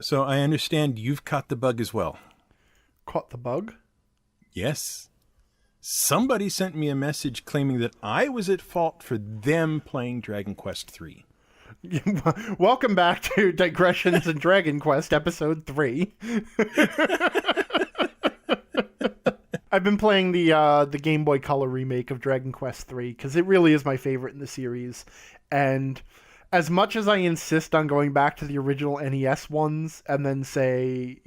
So I understand you've caught the bug as well. Caught the bug? Yes. Somebody sent me a message claiming that I was at fault for them playing Dragon Quest III. Welcome back to Digressions in Dragon Quest, Episode 3. I've been playing the Game Boy Color remake of Dragon Quest III because it really is my favorite in the series. And as much as I insist on going back to the original NES ones and then say,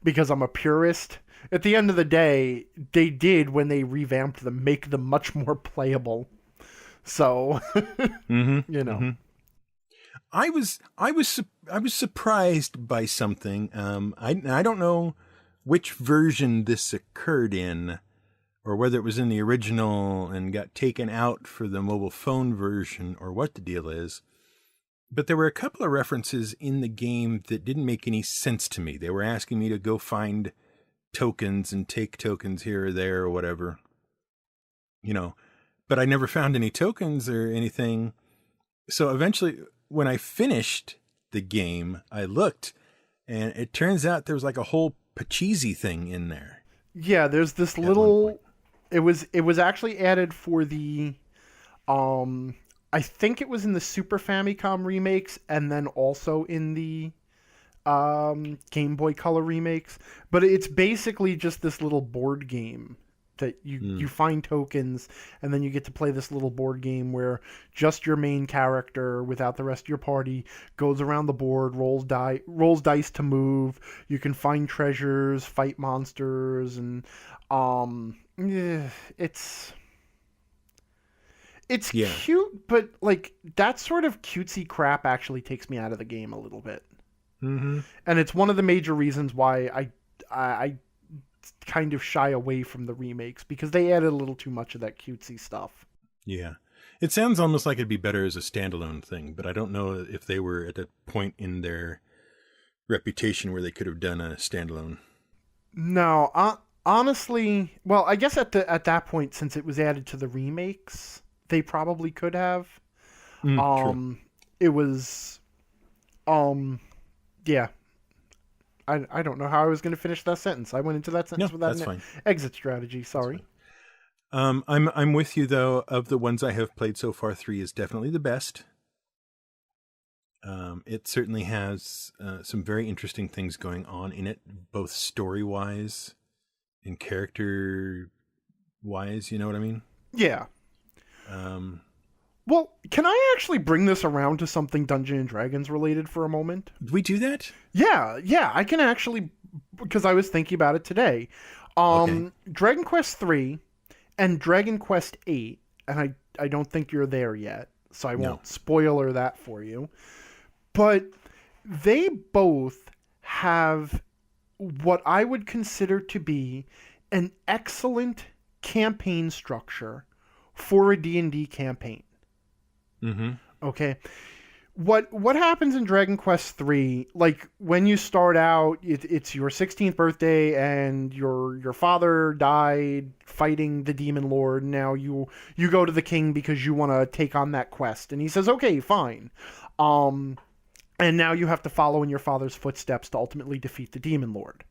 because I'm a purist, at the end of the day, they did, when they revamped them, make them much more playable. So, Mm-hmm. I was surprised by something. I don't know which version this occurred in, or whether it was in the original and got taken out for the mobile phone version, or what the deal is. But there were a couple of references in the game that didn't make any sense to me. They were asking me to go find tokens and take tokens here or there or whatever, but I never found any tokens or anything. So eventually, when I finished the game, I looked, and it turns out there was like a whole Pachisi thing in there. Yeah, there's this little. It was actually added for the, I think it was in the Super Famicom remakes, and then also in the Game Boy Color remakes. But it's basically just this little board game that you find tokens, and then you get to play this little board game where just your main character, without the rest of your party, goes around the board, rolls dice to move. You can find treasures, fight monsters, and it's cute, but like that sort of cutesy crap actually takes me out of the game a little bit. Mm-hmm. And it's one of the major reasons why I kind of shy away from the remakes, because they added a little too much of that cutesy stuff. Yeah. It sounds almost like it'd be better as a standalone thing, but I don't know if they were at a point in their reputation where they could have done a standalone. No, honestly, well, I guess at that point, since it was added to the remakes, they probably could have. True. It was, yeah. I don't know how I was going to finish that sentence. I went into that sentence without an exit strategy. Sorry. I'm with you though. Of the ones I have played so far, 3 is definitely the best. It certainly has some very interesting things going on in it, both story wise and character wise. You know what I mean? Yeah. Well, can I actually bring this around to something Dungeons and Dragons related for a moment? Did we do that? Yeah, I can actually, because I was thinking about it today. Okay. Dragon Quest III and Dragon Quest VIII, and I don't think you're there yet, so I won't spoiler that for you. But they both have what I would consider to be an excellent campaign structure for a D&D campaign. Mm-hmm. Okay. What happens in Dragon Quest III, like when you start out, it's your 16th birthday and your father died fighting the demon lord. Now you go to the king because you want to take on that quest, and he says, okay, fine. And now you have to follow in your father's footsteps to ultimately defeat the demon lord.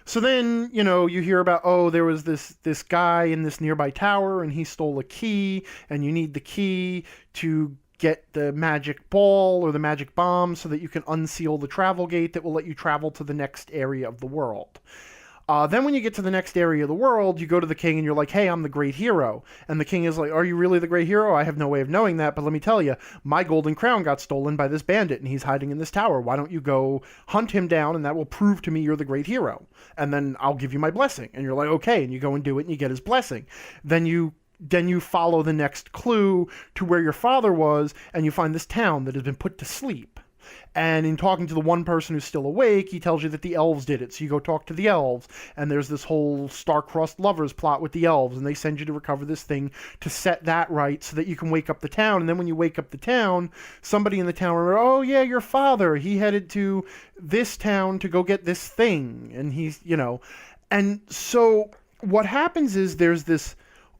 So then, you hear about, there was this guy in this nearby tower, and he stole a key, and you need the key to get the magic ball or the magic bomb so that you can unseal the travel gate that will let you travel to the next area of the world. Then when you get to the next area of the world, you go to the king and you're like, hey, I'm the great hero. And the king is like, are you really the great hero? I have no way of knowing that, but let me tell you, my golden crown got stolen by this bandit and he's hiding in this tower. Why don't you go hunt him down, and that will prove to me you're the great hero. And then I'll give you my blessing. And you're like, okay, and you go and do it and you get his blessing. Then you follow the next clue to where your father was, and you find this town that has been put to sleep. And in talking to the one person who's still awake, he tells you that the elves did it. So you go talk to the elves, and there's this whole star-crossed lovers plot with the elves, and they send you to recover this thing to set that right so that you can wake up the town. And then when you wake up the town, somebody in the town remember, oh yeah, your father, he headed to this town to go get this thing. And he's, And so what happens is there's this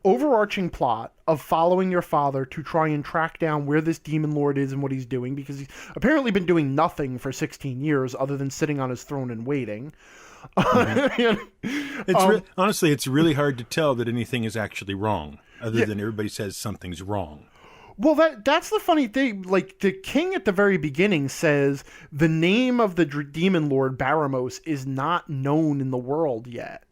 overarching plot of following your father to try and track down where this demon lord is and what he's doing, because he's apparently been doing nothing for 16 years other than sitting on his throne and waiting. Honestly, it's really hard to tell that anything is actually wrong, other than everybody says something's wrong. Well, that's the funny thing. Like, the king at the very beginning says the name of the demon lord, Baramos, is not known in the world yet,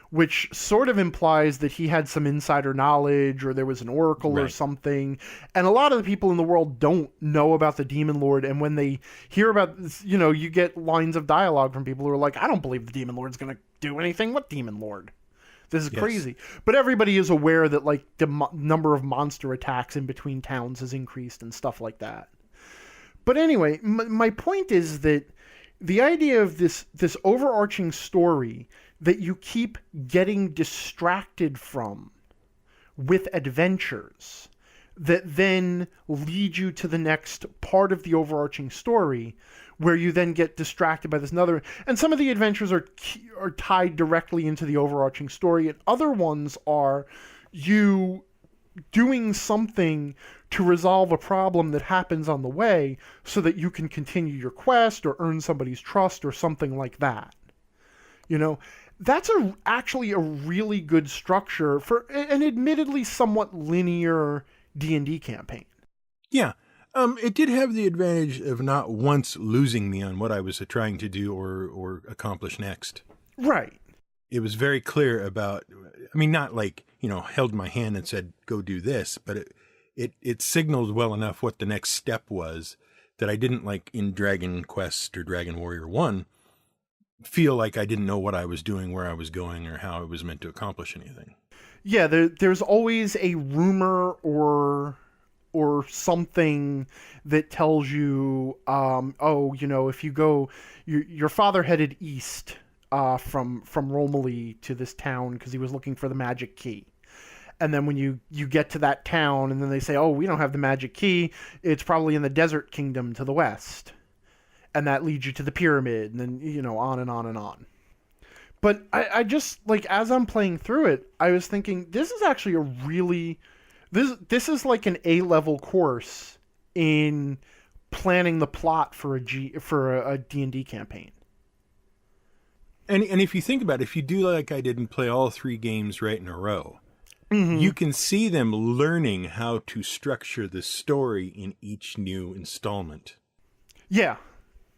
which sort of implies that he had some insider knowledge, or there was an oracle or something. And a lot of the people in the world don't know about the demon lord. And when they hear about this, you get lines of dialogue from people who are like, I don't believe the demon lord's going to do anything. What demon lord? This is crazy. But everybody is aware that, like, the number of monster attacks in between towns has increased and stuff like that. But anyway, my point is that the idea of this overarching story that you keep getting distracted from with adventures that then lead you to the next part of the overarching story, where you then get distracted by this another. And some of the adventures are tied directly into the overarching story, and other ones are you doing something to resolve a problem that happens on the way so that you can continue your quest or earn somebody's trust or something like that. That's actually a really good structure for an admittedly somewhat linear D&D campaign. Yeah. It did have the advantage of not once losing me on what I was trying to do or accomplish next. Right. It was very clear about, not like, held my hand and said, go do this, but it signaled well enough what the next step was that I didn't, like in Dragon Quest or Dragon Warrior 1, feel like I didn't know what I was doing, where I was going, or how I was meant to accomplish anything. Yeah, there's always a rumor or something that tells you, if you go, your father headed east from Romilly to this town because he was looking for the magic key. And then when you get to that town, and then they say, oh, we don't have the magic key, it's probably in the Desert Kingdom to the west. And that leads you to the pyramid, and then, on and on and on. But I just, like, as I'm playing through it, I was thinking, this is actually a really... This is like an A-level course in planning the plot for a D&D campaign. And if you think about it, if you do like I did and play all 3 games right in a row, you can see them learning how to structure the story in each new installment. Yeah.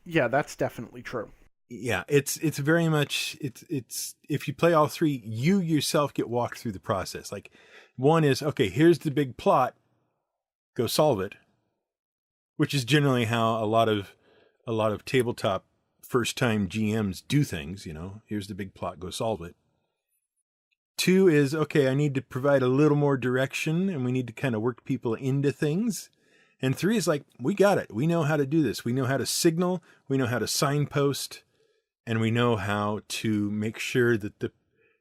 Yeah, that's definitely true. Yeah, it's very much, it's if you play all 3, you yourself get walked through the process. Like, one is, okay, here's the big plot, go solve it, which is generally how a lot of tabletop first-time GMs do things, here's the big plot, go solve it. 2 is, okay, I need to provide a little more direction, and we need to kind of work people into things. And 3 is like, we got it. We know how to do this. We know how to signal, we know how to signpost, and we know how to make sure that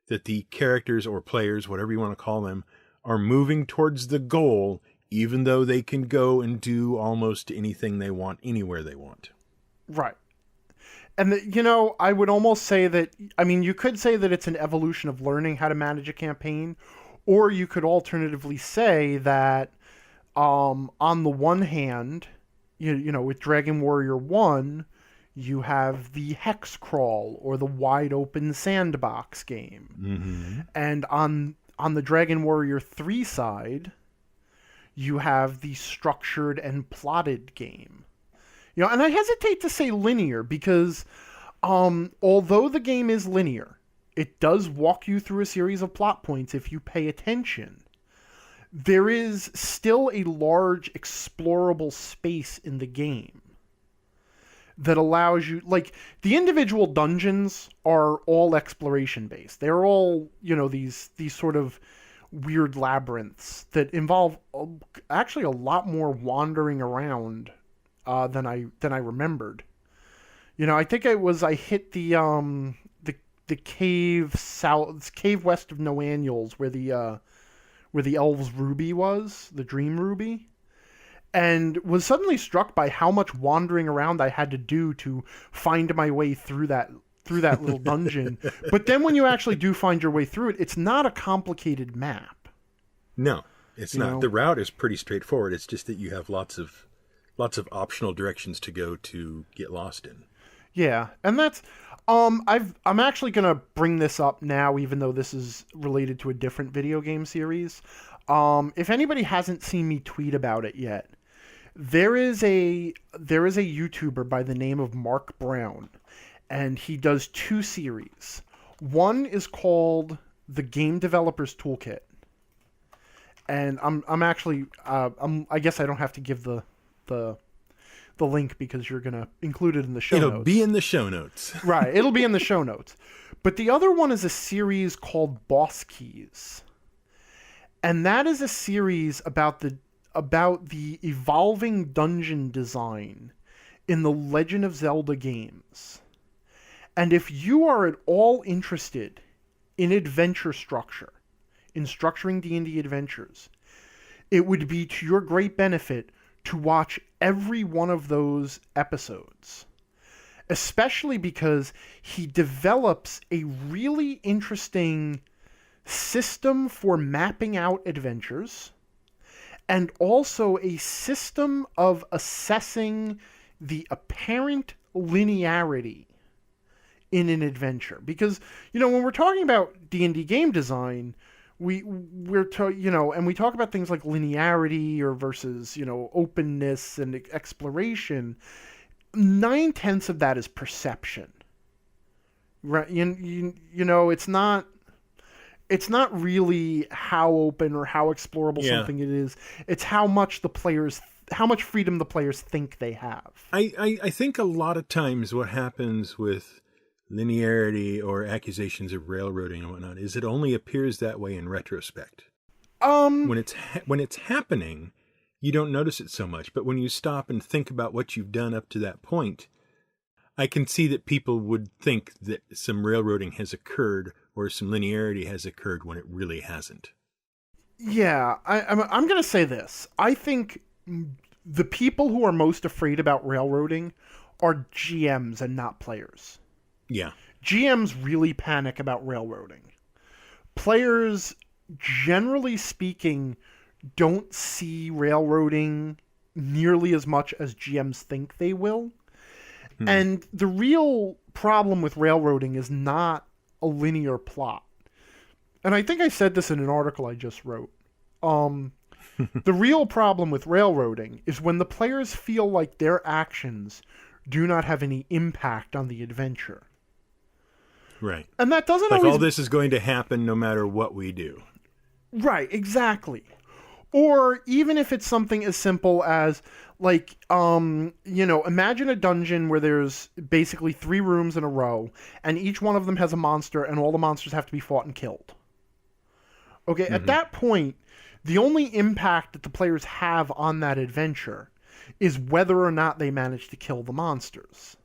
the characters or players, whatever you want to call them, are moving towards the goal, even though they can go and do almost anything they want, anywhere they want. Right. And, I would almost say that, you could say that it's an evolution of learning how to manage a campaign, or you could alternatively say that, on the one hand, with Dragon Warrior 1, you have the hex crawl or the wide open sandbox game. Mm-hmm. And on the Dragon Warrior 3 side, you have the structured and plotted game. And I hesitate to say linear because although the game is linear, it does walk you through a series of plot points if you pay attention. There is still a large explorable space in the game that allows you, like, the individual dungeons are all exploration based. They're all, these sort of weird labyrinths that involve actually a lot more wandering around than I remembered. I think I hit the cave west of No Annuals where the elves' ruby was, the dream ruby, and was suddenly struck by how much wandering around I had to do to find my way through that little dungeon. But then when you actually do find your way through it, it's not a complicated map. No, it's You not. know? The route is pretty straightforward. It's just that you have lots of optional directions to go to get lost in. Yeah, and that's I'm actually gonna bring this up now, even though this is related to a different video game series. If anybody hasn't seen me tweet about it yet, there is a YouTuber by the name of Mark Brown, and he does two series. One is called the Game Developers Toolkit, and I'm actually I guess I don't have to give the link because you're gonna include it in the show notes. It'll be in the show notes. Right, it'll be in the show notes. But the other one is a series called Boss Keys. And that is a series about the evolving dungeon design in the Legend of Zelda games. And if you are at all interested in adventure structure, in structuring D&D adventures, it would be to your great benefit to watch every one of those episodes, especially because he develops a really interesting system for mapping out adventures and also a system of assessing the apparent linearity in an adventure. Because, when we're talking about D&D game design, and we talk about things like linearity or versus, openness and exploration. 9/10 of that is perception, right? It's not really how open or how explorable something it is. It's how much freedom the players think they have. I think a lot of times what happens with linearity or accusations of railroading and whatnot is it only appears that way in retrospect. When it's happening, you don't notice it so much. But when you stop and think about what you've done up to that point, I can see that people would think that some railroading has occurred or some linearity has occurred when it really hasn't. Yeah, I'm going to say this. I think the people who are most afraid about railroading are GMs and not players. Yeah. GMs really panic about railroading. Players, generally speaking, don't see railroading nearly as much as GMs think they will. And the real problem with railroading is not a linear plot. And I think I said this in an article I just wrote. The real problem with railroading is when the players feel like their actions do not have any impact on the adventure. Right. And that doesn't like always... all this is going to happen no matter what we do. Right, exactly. Or even if it's something as simple as, imagine a dungeon where there's basically 3 rooms in a row, and each one of them has a monster, and all the monsters have to be fought and killed. Okay, at that point, the only impact that the players have on that adventure is whether or not they manage to kill the monsters.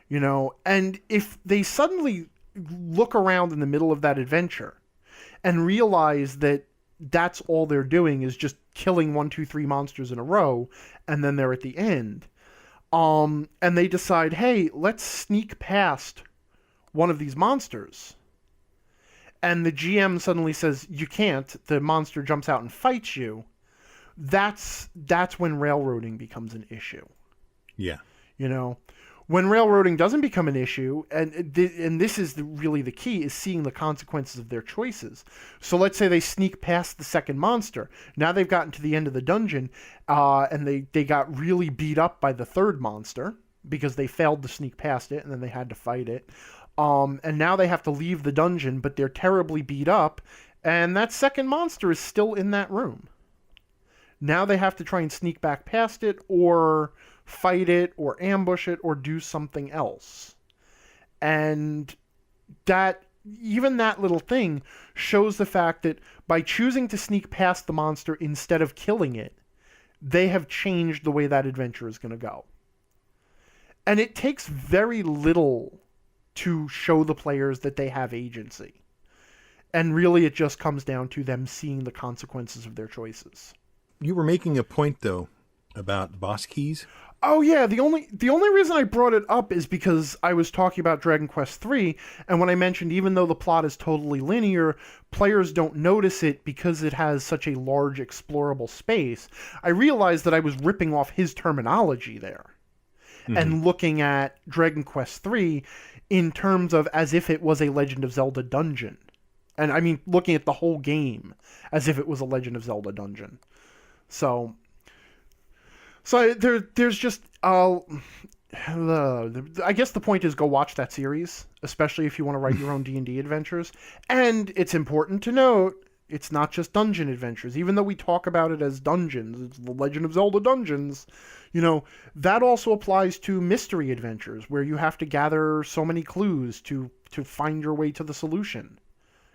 And if they suddenly look around in the middle of that adventure and realize that that's all they're doing is just killing 1, 2, 3 monsters in a row, and then they're at the end, and they decide, hey, let's sneak past one of these monsters, and the GM suddenly says, you can't, the monster jumps out and fights you, that's when railroading becomes an issue. Yeah. When railroading doesn't become an issue, and this is really the key, is seeing the consequences of their choices. So let's say they sneak past the second monster. Now they've gotten to the end of the dungeon, and they got really beat up by the third monster because they failed to sneak past it, and then they had to fight it. And now they have to leave the dungeon, but they're terribly beat up, and that second monster is still in that room. Now they have to try and sneak back past it, or fight it, or ambush it, or do something else. And even that little thing shows the fact that by choosing to sneak past the monster instead of killing it, they have changed the way that adventure is going to go. And it takes very little to show the players that they have agency. And really it just comes down to them seeing the consequences of their choices. You were making a point, though, about boss keys. Oh yeah, the only reason I brought it up is because I was talking about Dragon Quest III, and when I mentioned even though the plot is totally linear, players don't notice it because it has such a large explorable space. I realized that I was ripping off his terminology there and looking at Dragon Quest III in terms of as if it was a Legend of Zelda dungeon. And I mean looking at the whole game as if it was a Legend of Zelda dungeon. So there's just I guess the point is go watch that series, especially if you want to write your own D&D adventures. And it's important to note it's not just dungeon adventures. Even though we talk about it as dungeons, it's the Legend of Zelda dungeons. You know, that also applies to mystery adventures where you have to gather so many clues to find your way to the solution.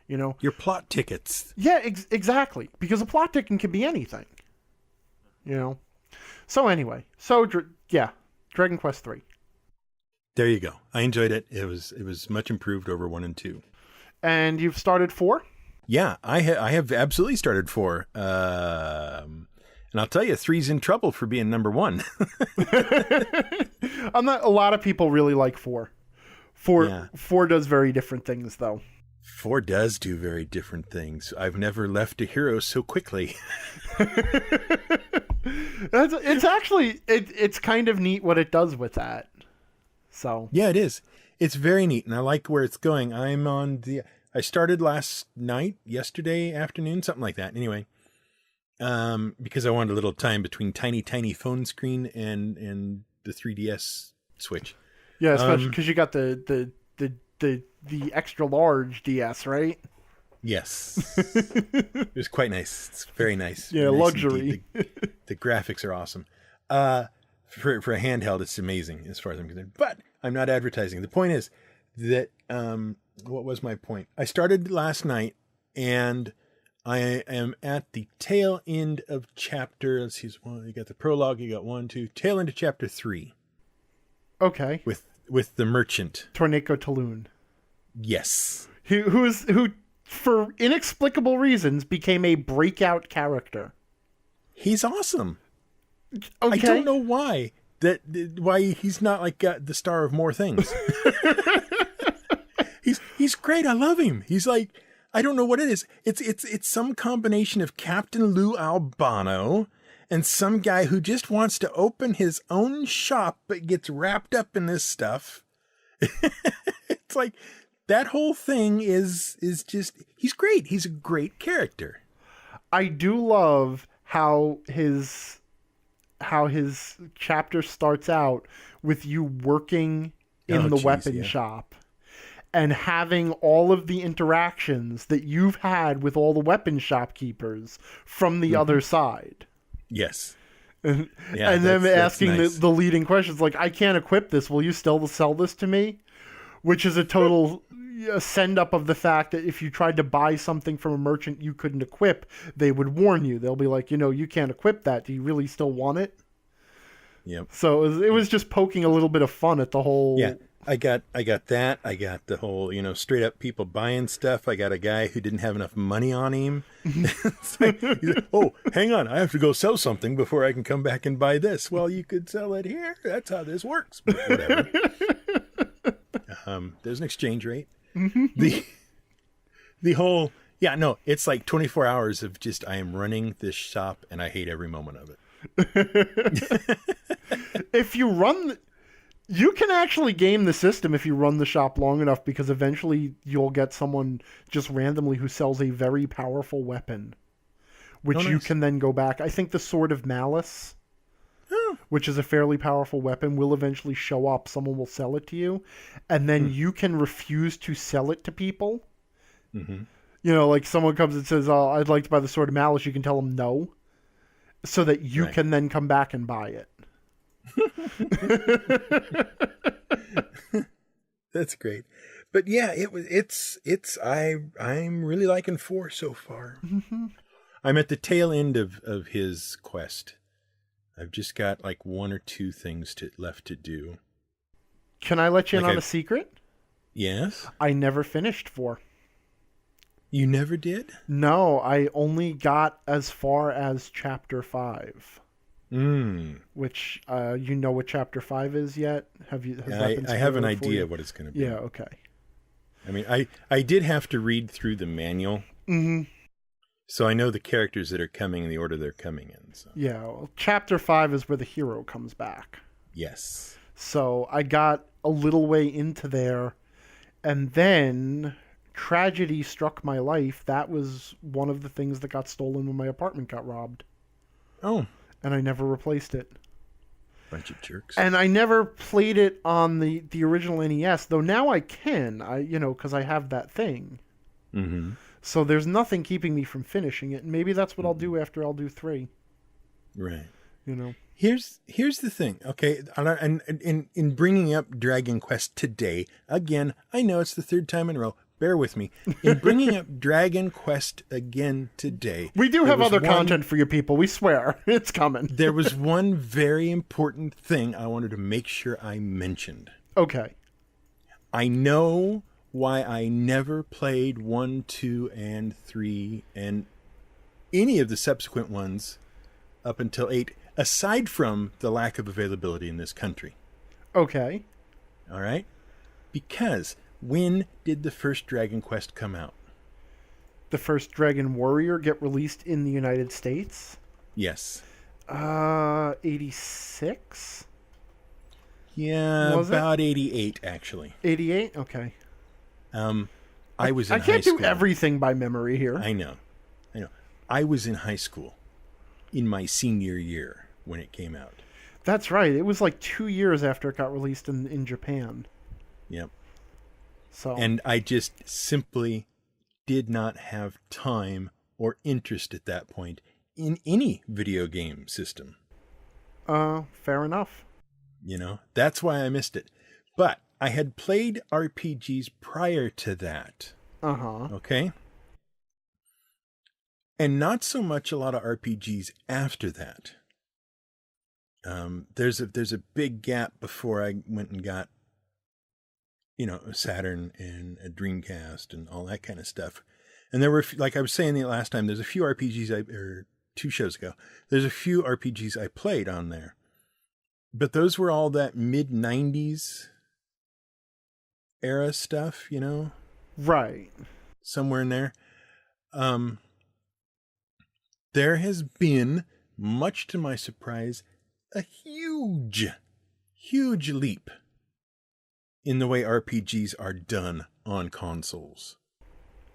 You know, your plot tickets. Yeah, exactly. Because a plot ticket can be anything. You know. So anyway, Dragon Quest III. There you go. I enjoyed it. It was much improved over 1 and 2. And you've started 4? Yeah, I have absolutely started 4. And I'll tell you, 3's in trouble for being number 1. A lot of people really like 4. 4 does very different things, though. 4 does do very different things. I've never left a hero so quickly. It's actually it's kind of neat what it does with that. So yeah, it is. It's very neat, and I like where it's going. I started last night, yesterday afternoon, something like that. Anyway, because I wanted a little time between tiny phone screen and the 3DS Switch. Yeah, especially because you got the extra large DS, right? Yes. It was quite nice. It's very nice. Yeah, nice luxury. The graphics are awesome. For a handheld, it's amazing as far as I'm concerned. But I'm not advertising. The point is that, what was my point? I started last night, and I am at the tail end of chapter, let's see, you got the prologue, you got 1, 2, tail end of chapter 3. Okay. With the merchant. Torneko Taloon. Yes. Who for inexplicable reasons became a breakout character. He's awesome. Okay. I don't know why why he's not like the star of more things. he's great. I love him. He's like, I don't know what it is. It's some combination of Captain Lou Albano and some guy who just wants to open his own shop but gets wrapped up in this stuff. It's like that whole thing is just, he's great. He's a great character. I do love how his chapter starts out with you working in the weapon shop and having all of the interactions that you've had with all the weapon shopkeepers from the other side. Yes. And then asking nice. the leading questions like, I can't equip this. Will you still sell this to me? Which is a total send up of the fact that if you tried to buy something from a merchant you couldn't equip, they would warn you. They'll be like, you can't equip that. Do you really still want it? Yep. So it was just poking a little bit of fun at the whole. Yeah, I got that. I got the whole, straight up people buying stuff. I got a guy who didn't have enough money on him. He's like, oh, hang on, I have to go sell something before I can come back and buy this. Well, you could sell it here. That's how this works. But whatever. There's an exchange rate. The whole, it's like 24 hours of just, I am running this shop and I hate every moment of it. If you you can actually game the system if you run the shop long enough, because eventually you'll get someone just randomly who sells a very powerful weapon, which you can then go back. I think the Sword of Malice, which is a fairly powerful weapon, will eventually show up. Someone will sell it to you, and then you can refuse to sell it to people. Mm-hmm. Like someone comes and says, "Oh, I'd like to buy the Sword of Malice." You can tell them no, so that you can then come back and buy it. That's great. But yeah, I'm really liking 4 so far. Mm-hmm. I'm at the tail end of his quest. I've just got like 1 or 2 things left to do. Can I let you in on a secret? Yes. I never finished 4. You never did? No, I only got as far as chapter 5. which you know what Chapter 5 is yet? Has that been I have an spoiled for idea you? what it's going to be. Yeah, okay. I mean, I did have to read through the manual. Mm-hmm. So I know the characters that are coming and the order they're coming in. So. Yeah, well, Chapter 5 is where the hero comes back. Yes. So I got a little way into there, and then tragedy struck my life. That was one of the things that got stolen when my apartment got robbed. Oh. And I never replaced it. Bunch of jerks. And I never played it on the original NES, though now I can, because I have that thing. Mm-hmm. So there's nothing keeping me from finishing it. And maybe that's what I'll do after I'll do 3. Right. Here's the thing, okay? And in bringing up Dragon Quest today, again, I know it's the third time in a row. Bear with me. In bringing up Dragon Quest again today, we do have other content for you people. We swear it's coming. There was one very important thing I wanted to make sure I mentioned. Okay. I know why I never played 1, 2, and 3, and any of the subsequent ones up until 8, aside from the lack of availability in this country. Okay. All right? Because when did the first Dragon Quest come out? The first Dragon Warrior get released in the United States? Yes. 86? Yeah, Was about 88, actually. 88? Okay. I was in high school. I can't do everything by memory here. I know. I was in high school in my senior year when it came out. That's right. It was like 2 years after it got released in Japan. Yep. So. And I just simply did not have time or interest at that point in any video game system. Fair enough. That's why I missed it. But I had played RPGs prior to that. Uh-huh. Okay? And not so much a lot of RPGs after that. There's a big gap before I went and got a Saturn and a Dreamcast and all that kind of stuff. And there were, like I was saying the last time, there's a few RPGs or 2 shows ago, there's a few RPGs I played on there. But those were all that mid-90s era stuff, Right. Somewhere in there. There has been, much to my surprise, a huge leap in the way RPGs are done on consoles.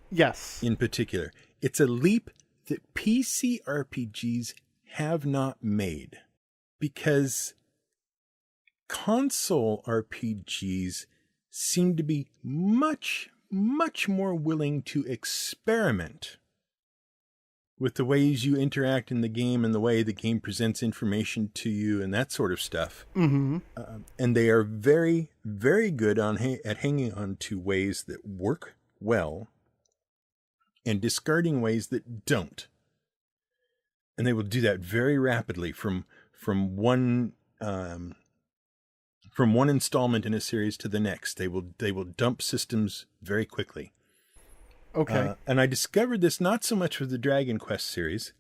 Yes. In particular, it's a leap that PC RPGs have not made, because console RPGs seem to be much, much more willing to experiment with the ways you interact in the game and the way the game presents information to you and that sort of stuff. Mm-hmm. And they are very, very good at hanging on to ways that work well and discarding ways that don't. And they will do that very rapidly from one installment in a series to the next. They will dump systems very quickly. Okay. And I discovered this not so much with the Dragon Quest series,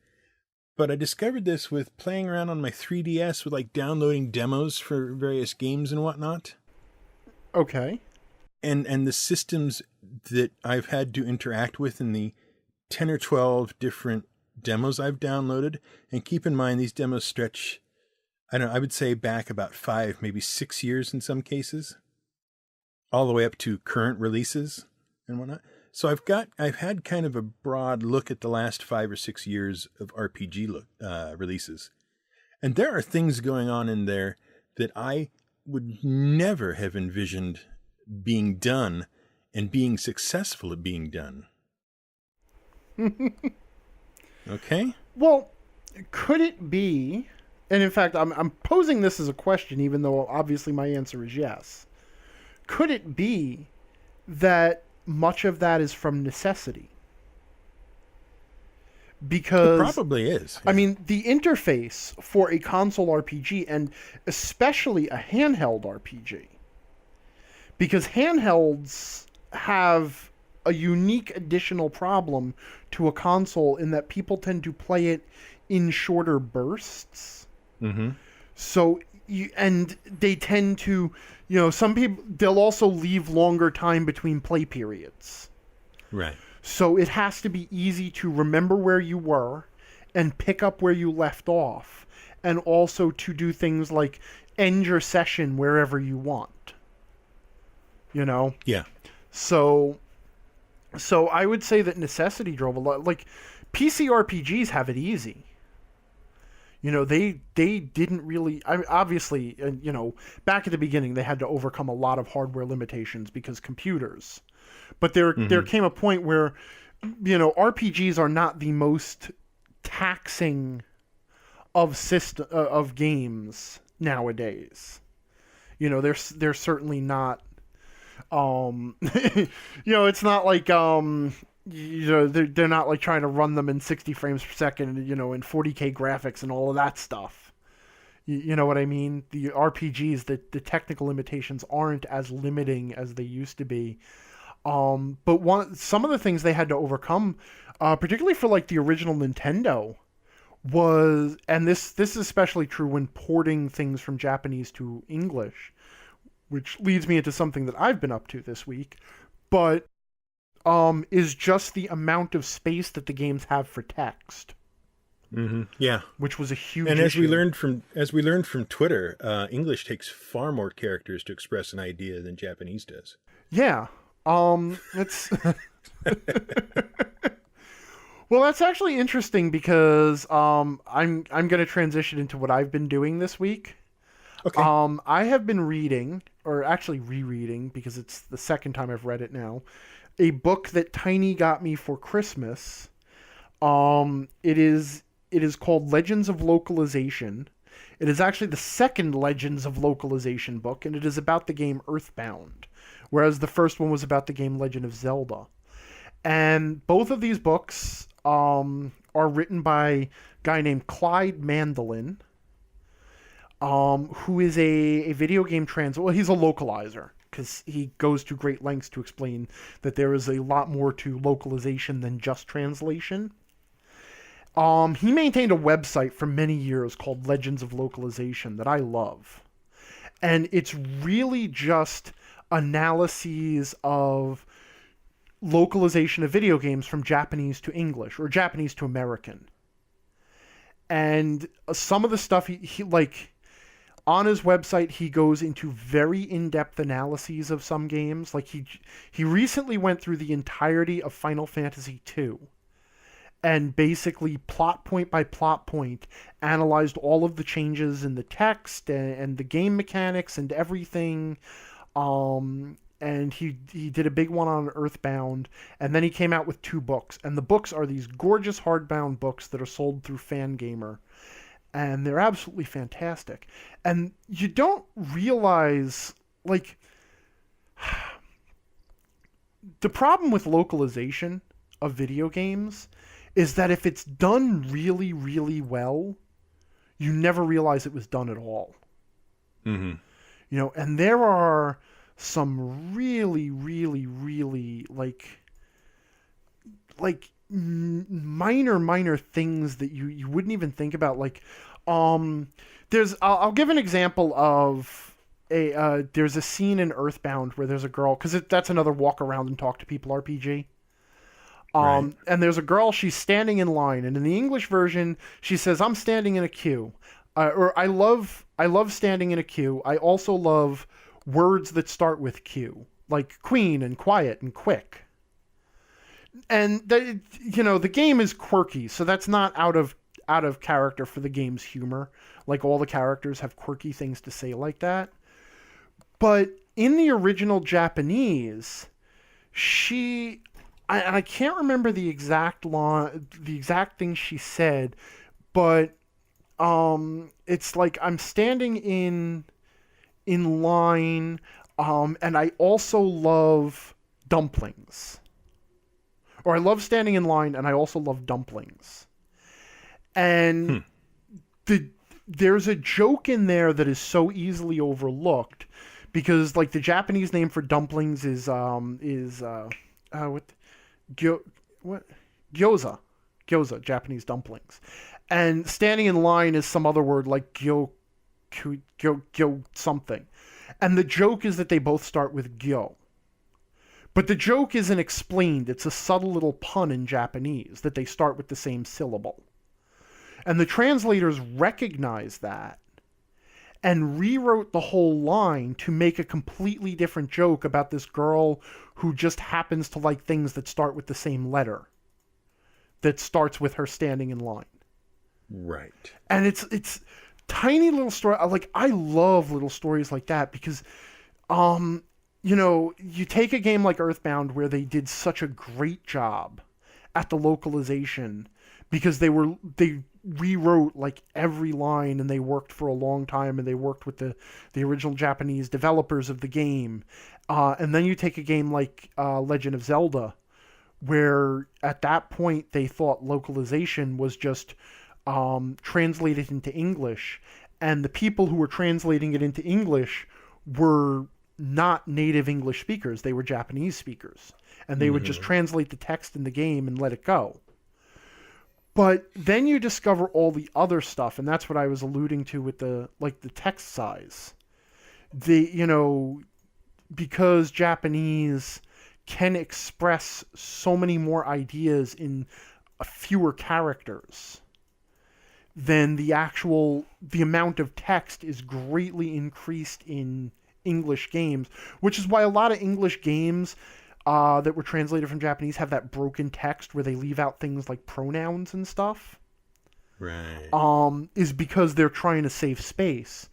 but I discovered this with playing around on my 3DS with like downloading demos for various games and whatnot. Okay. And the systems that I've had to interact with in the 10 or 12 different demos I've downloaded. And keep in mind, these demos stretch, I would say back about 5, maybe 6 years in some cases, all the way up to current releases and whatnot. So I've had kind of a broad look at the last 5 or 6 years of RPG releases. And there are things going on in there that I would never have envisioned being done and being successful at being done. Okay? Well, could it be, and in fact, I'm posing this as a question, even though obviously my answer is yes. Could it be that much of that is from necessity? Because it probably is. Yeah. I mean, the interface for a console RPG, and especially a handheld RPG, because handhelds have a unique additional problem to a console in that people tend to play it in shorter bursts. Mm-hmm. So and they tend to, some people, they'll also leave longer time between play periods. Right. So it has to be easy to remember where you were and pick up where you left off, and also to do things like end your session wherever you want. Yeah. So I would say that necessity drove a lot. Like, PC RPGs have it easy. They didn't really. Obviously, back at the beginning, they had to overcome a lot of hardware limitations because computers. But there came a point where, RPGs are not the most taxing of games nowadays. They're certainly not. It's not like they're not like trying to run them in 60 frames per second, in 40K graphics and all of that stuff. You know what I mean? The RPGs, the technical limitations aren't as limiting as they used to be. But some of the things they had to overcome, particularly for like the original Nintendo, was, and this is especially true when porting things from Japanese to English, which leads me into something that I've been up to this week, but is just the amount of space that the games have for text. Mm-hmm. Yeah, which was a huge and issue. as we learned from Twitter, English takes far more characters to express an idea than Japanese does. Yeah. It's well, that's actually interesting because I'm going to transition into what I've been doing this week. Okay. I have been reading, or actually rereading, because it's the second time I've read it now, a book that Tiny got me for Christmas. It is called Legends of Localization. It is actually the second Legends of Localization book, and it is about the game Earthbound, whereas the first one was about the game Legend of Zelda. And both of these books are written by a guy named Clyde Mandolin, who is a video game well, he's a localizer, because he goes to great lengths to explain that there is a lot more to localization than just translation. He maintained a website for many years called Legends of Localization that I love. And it's really just analyses of localization of video games from Japanese to English, or Japanese to American. And some of the stuff he like, on his website, he goes into very in-depth analyses of some games. Like he recently went through the entirety of Final Fantasy II and basically plot point by plot point analyzed all of the changes in the text and the game mechanics and everything. And he did a big one on Earthbound, and then he came out with 2 books. And the books are these gorgeous hardbound books that are sold through Fangamer. And they're absolutely fantastic. And you don't realize, like, the problem with localization of video games is that if it's done really, really well, you never realize it was done at all. Mm-hmm. And there are some really, really, really, like minor things that you wouldn't even think about. Like, I'll give an example of there's a scene in Earthbound where there's a girl, because that's another walk around and talk to people RPG. Right. And there's a girl, she's standing in line, and in the English version, she says, "I'm standing in a queue," or I love standing in a queue. I also love words that start with Q, like queen and quiet and quick. And the game is quirky, so that's not out of character for the game's humor. Like, all the characters have quirky things to say like that. But in the original Japanese, I can't remember the exact thing she said, but it's like, I'm standing in line, and I also love dumplings. Or I love standing in line, and I also love dumplings. And there's a joke in there that is so easily overlooked, because, like, the Japanese name for dumplings is gyoza, Japanese dumplings. And standing in line is some other word like gyo something. And the joke is that they both start with gyo. But the joke isn't explained. It's a subtle little pun in Japanese that they start with the same syllable. And the translators recognized that and rewrote the whole line to make a completely different joke about this girl who just happens to like things that start with the same letter. That starts with her standing in line. Right. And it's tiny little story. Like, I love little stories like that because, you know, you take a game like Earthbound where they did such a great job at the localization because they rewrote like every line and they worked for a long time and they worked with the original Japanese developers of the game. And then you take a game like Legend of Zelda where at that point they thought localization was just translated into English, and the people who were translating it into English were not native English speakers. They were Japanese speakers, and they would just translate the text in the game and let it go. But then you discover all the other stuff, and that's what I was alluding to with the text size. Because Japanese can express so many more ideas in fewer characters, then the amount of text is greatly increased in English games, which is why a lot of English games that were translated from Japanese have that broken text where they leave out things like pronouns and stuff. Right. Is because they're trying to save space.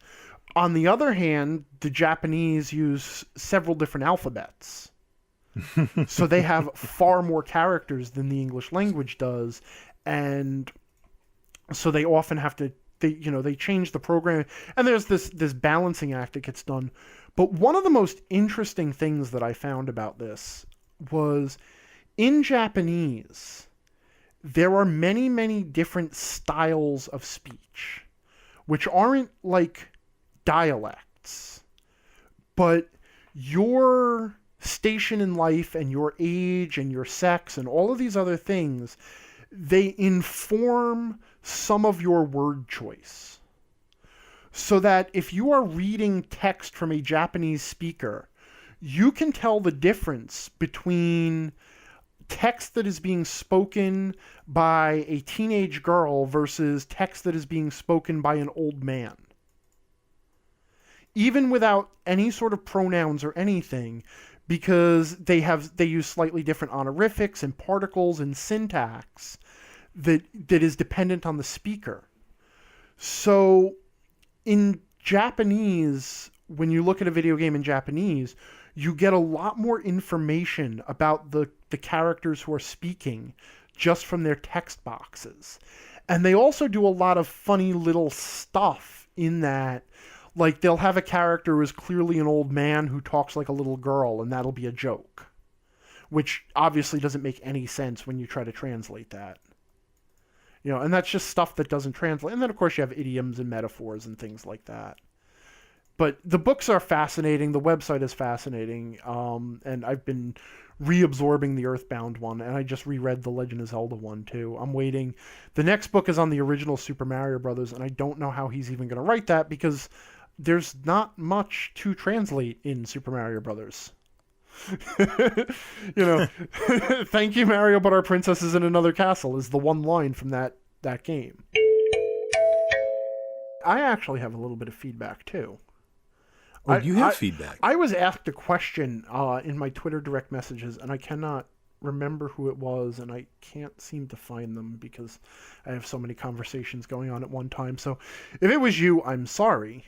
On the other hand, the Japanese use several different alphabets. So they have far more characters than the English language does, and so they often have to, they change the program, and there's this balancing act that gets done. But one of the most interesting things that I found about this was in Japanese, there are many, many different styles of speech, which aren't like dialects, but your station in life and your age and your sex and all of these other things, they inform some of your word choice. So that if you are reading text from a Japanese speaker, you can tell the difference between text that is being spoken by a teenage girl versus text that is being spoken by an old man. Even without any sort of pronouns or anything, because they use slightly different honorifics and particles and syntax that is dependent on the speaker. So in Japanese, when you look at a video game in Japanese, you get a lot more information about the characters who are speaking just from their text boxes. And they also do a lot of funny little stuff in that. Like, they'll have a character who is clearly an old man who talks like a little girl, and that'll be a joke. Which obviously doesn't make any sense when you try to translate that. And that's just stuff that doesn't translate. And then, of course, you have idioms and metaphors and things like that. But the books are fascinating. The website is fascinating. And I've been reabsorbing the Earthbound one, and I just reread the Legend of Zelda one, too. I'm waiting. The next book is on the original Super Mario Brothers, and I don't know how he's even going to write that, because there's not much to translate in Super Mario Brothers. Thank you, Mario, but our princess is in another castle is the one line from that game. I actually have a little bit of feedback, too. Oh, you have feedback? I was asked a question in my Twitter direct messages, and I cannot remember who it was, and I can't seem to find them because I have so many conversations going on at one time. So if it was you, I'm sorry.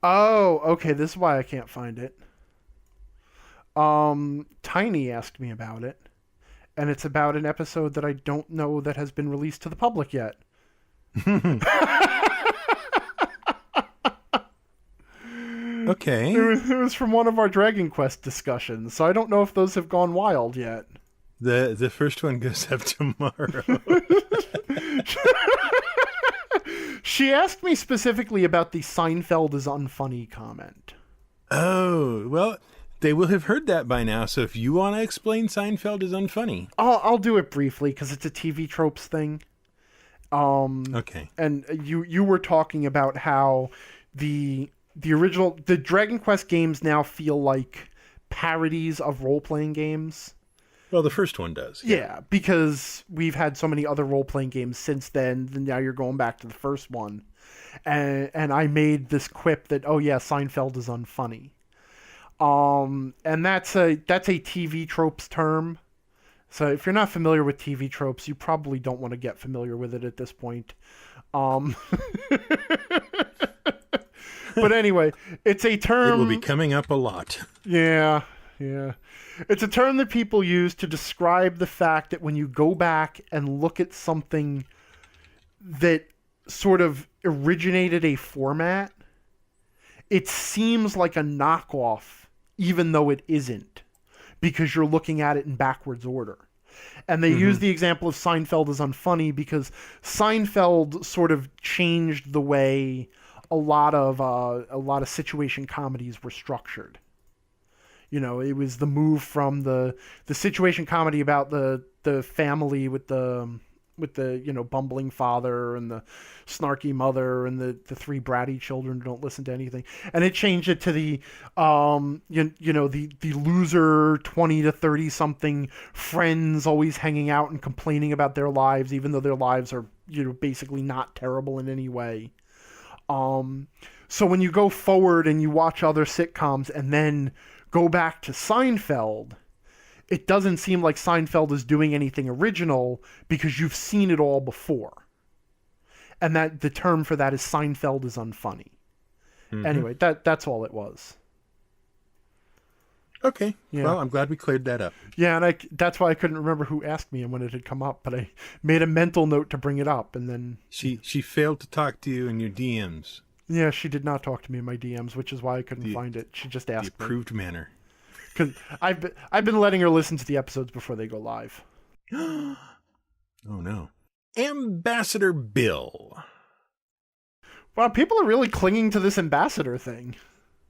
Oh, okay, this is why I can't find it. Tiny asked me about it, and it's about an episode that I don't know that has been released to the public yet. Okay. It was from one of our Dragon Quest discussions, so I don't know if those have gone wild yet. The first one goes up tomorrow. She asked me specifically about the Seinfeld is unfunny comment. Oh, well, they will have heard that by now, so if you want to explain Seinfeld is unfunny. I'll do it briefly, because it's a TV tropes thing. Okay. And you were talking about how the Dragon Quest games now feel like parodies of role-playing games. Well, the first one does. Yeah, because we've had so many other role-playing games since then, and now you're going back to the first one. And I made this quip that, oh yeah, Seinfeld is unfunny. And that's a TV tropes term. So if you're not familiar with TV tropes, you probably don't want to get familiar with it at this point. But anyway, it's a term... It will be coming up a lot. Yeah. It's a term that people use to describe the fact that when you go back and look at something that sort of originated a format, it seems like a knockoff, even though it isn't, because you're looking at it in backwards order. And they use the example of Seinfeld as unfunny because Seinfeld sort of changed the way a lot of situation comedies were structured. You know, it was the move from the situation comedy about the family with the bumbling father and the snarky mother and the three bratty children who don't listen to anything, and it changed it to the the loser 20 to 30 something friends always hanging out and complaining about their lives, even though their lives are basically not terrible in any way. So when you go forward and you watch other sitcoms and then go back to Seinfeld, it doesn't seem like Seinfeld is doing anything original because you've seen it all before. And that the term for that is Seinfeld is unfunny. Anyway, that's all it was. Okay. Yeah. Well, I'm glad we cleared that up. Yeah, and that's why I couldn't remember who asked me and when it had come up, but I made a mental note to bring it up, and then... She failed to talk to you in your DMs. Yeah, she did not talk to me in my DMs, which is why I couldn't find it. She just asked the approved manner. Because I've been letting her listen to the episodes before they go live. Oh no. Ambassador Bill. Wow, people are really clinging to this ambassador thing.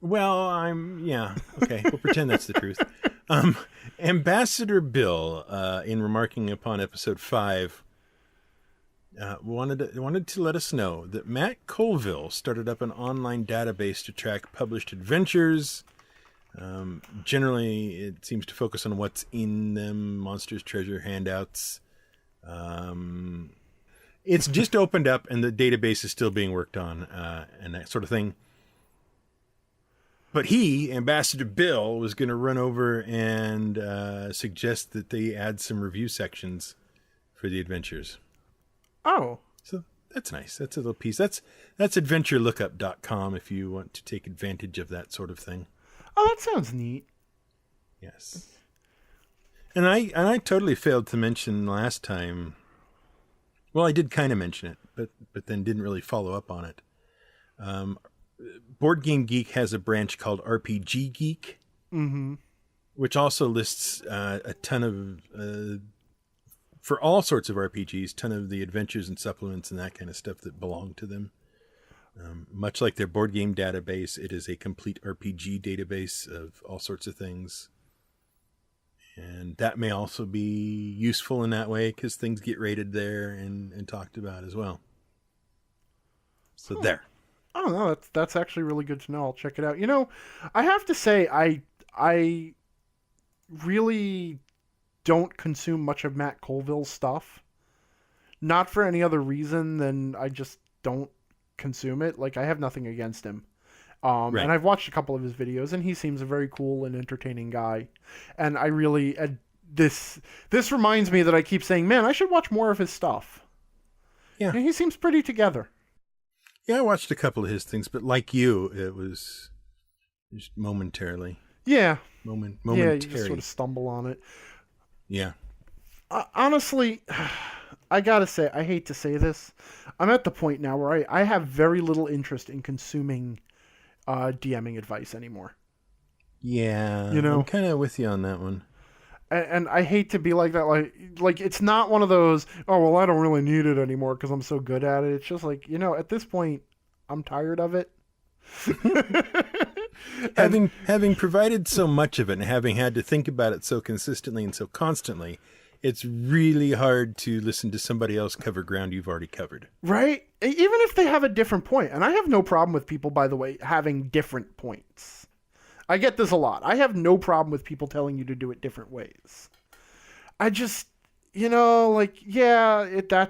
Well, okay, we'll pretend that's the truth. Ambassador Bill, in remarking upon episode 5, wanted to let us know that Matt Colville started up an online database to track published adventures. Generally, it seems to focus on what's in them, monsters, treasure, handouts. It's just opened up and the database is still being worked on, and that sort of thing. But Ambassador Bill, was going to run over and suggest that they add some review sections for the adventures. Oh. So that's nice. That's a little piece. That's adventurelookup.com if you want to take advantage of that sort of thing. Oh, that sounds neat. Yes. And I totally failed to mention last time. Well, I did kind of mention it, but then didn't really follow up on it. Board Game Geek has a branch called RPG Geek, which also lists a ton of, for all sorts of RPGs, ton of the adventures and supplements and that kind of stuff that belong to them. Much like their board game database, it is a complete RPG database of all sorts of things. And that may also be useful in that way because things get rated there and talked about as well. So there. I don't know. That's actually really good to know. I'll check it out. I have to say, I really don't consume much of Matt Colville's stuff. Not for any other reason than I just don't consume it. Like, I have nothing against him. Right. And I've watched a couple of his videos, and he seems a very cool and entertaining guy. And I really... This reminds me that I keep saying, man, I should watch more of his stuff. Yeah. And he seems pretty together. Yeah, I watched a couple of his things, but like you, it was just momentarily. Yeah. Momentarily. Yeah, you just sort of stumble on it. Yeah. Honestly, I gotta say, I hate to say this. I'm at the point now where I have very little interest in consuming DMing advice anymore. Yeah. I'm kind of with you on that one. And I hate to be like that. Like it's not one of those, oh, well, I don't really need it anymore because I'm so good at it. It's just like, at this point, I'm tired of it. Having provided so much of it and having had to think about it so consistently and so constantly, it's really hard to listen to somebody else cover ground you've already covered. Right? Even if they have a different point. And I have no problem with people, by the way, having different points. I get this a lot. I have no problem with people telling you to do it different ways. I just, that's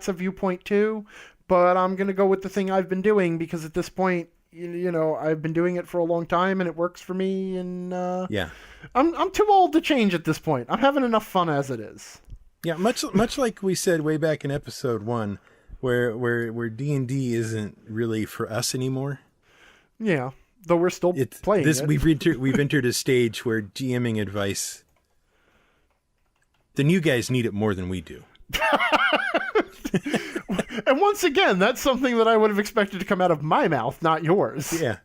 a viewpoint too, but I'm going to go with the thing I've been doing because at this point, I've been doing it for a long time and it works for me. And I'm too old to change at this point. I'm having enough fun as it is. Yeah, much like we said way back in episode 1, where D&D isn't really for us anymore. Yeah, though we're still playing it. We've entered a stage where GMing advice, the new guys need it more than we do. And once again, that's something that I would have expected to come out of my mouth, not yours. Yeah.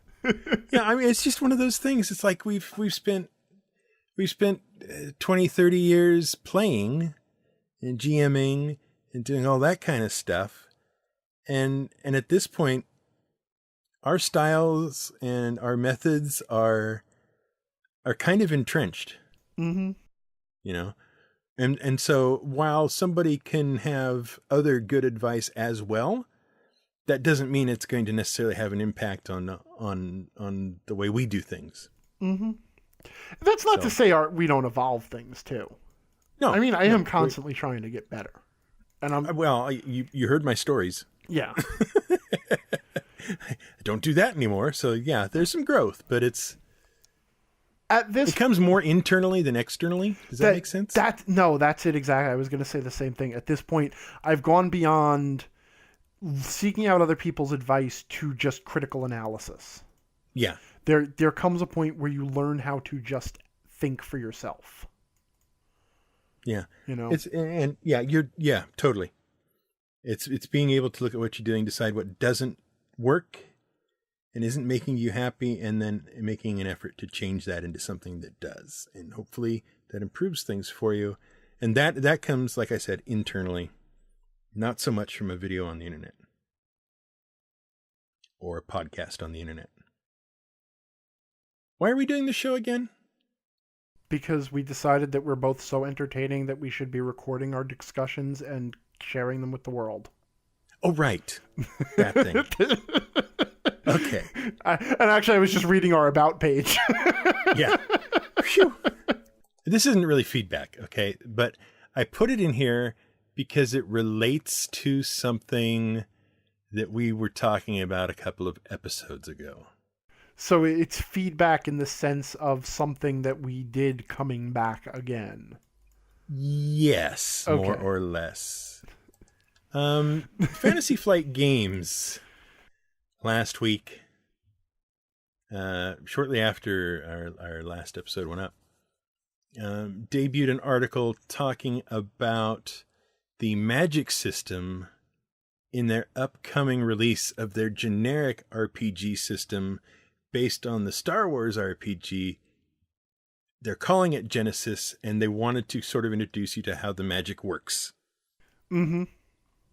Yeah, I mean, it's just one of those things. It's like we've spent 20, 30 years playing and GMing and doing all that kind of stuff. And at this point, our styles and our methods are kind of entrenched. Mm-hmm. And so while somebody can have other good advice as well, that doesn't mean it's going to necessarily have an impact on the way we do things. Mm-hmm. That's not to say we don't evolve things too. No, I mean, I am constantly trying to get better. And you heard my stories. Yeah. I don't do that anymore. So yeah, there's some growth, but it comes more internally than externally. Does that make sense? That's it exactly. I was going to say the same thing. At this point, I've gone beyond seeking out other people's advice to just critical analysis. Yeah. There comes a point where you learn how to just think for yourself. Yeah. Totally. It's being able to look at what you're doing, decide what doesn't work and isn't making you happy, and then making an effort to change that into something that does. And hopefully that improves things for you. And that comes, like I said, internally, not so much from a video on the internet or a podcast on the internet. Why are we doing this show again? Because we decided that we're both so entertaining that we should be recording our discussions and sharing them with the world. Oh, right. That thing. Okay. And actually, I was just reading our About page. Yeah. Phew. This isn't really feedback, okay? But I put it in here because it relates to something that we were talking about a couple of episodes ago. So it's feedback in the sense of something that we did coming back again. Yes, okay. More or less. Fantasy Flight Games last week, shortly after our last episode went up, debuted an article talking about the magic system in their upcoming release of their generic RPG system based on the Star Wars RPG. They're calling it Genesis, and they wanted to sort of introduce you to how the magic works. Mm-hmm.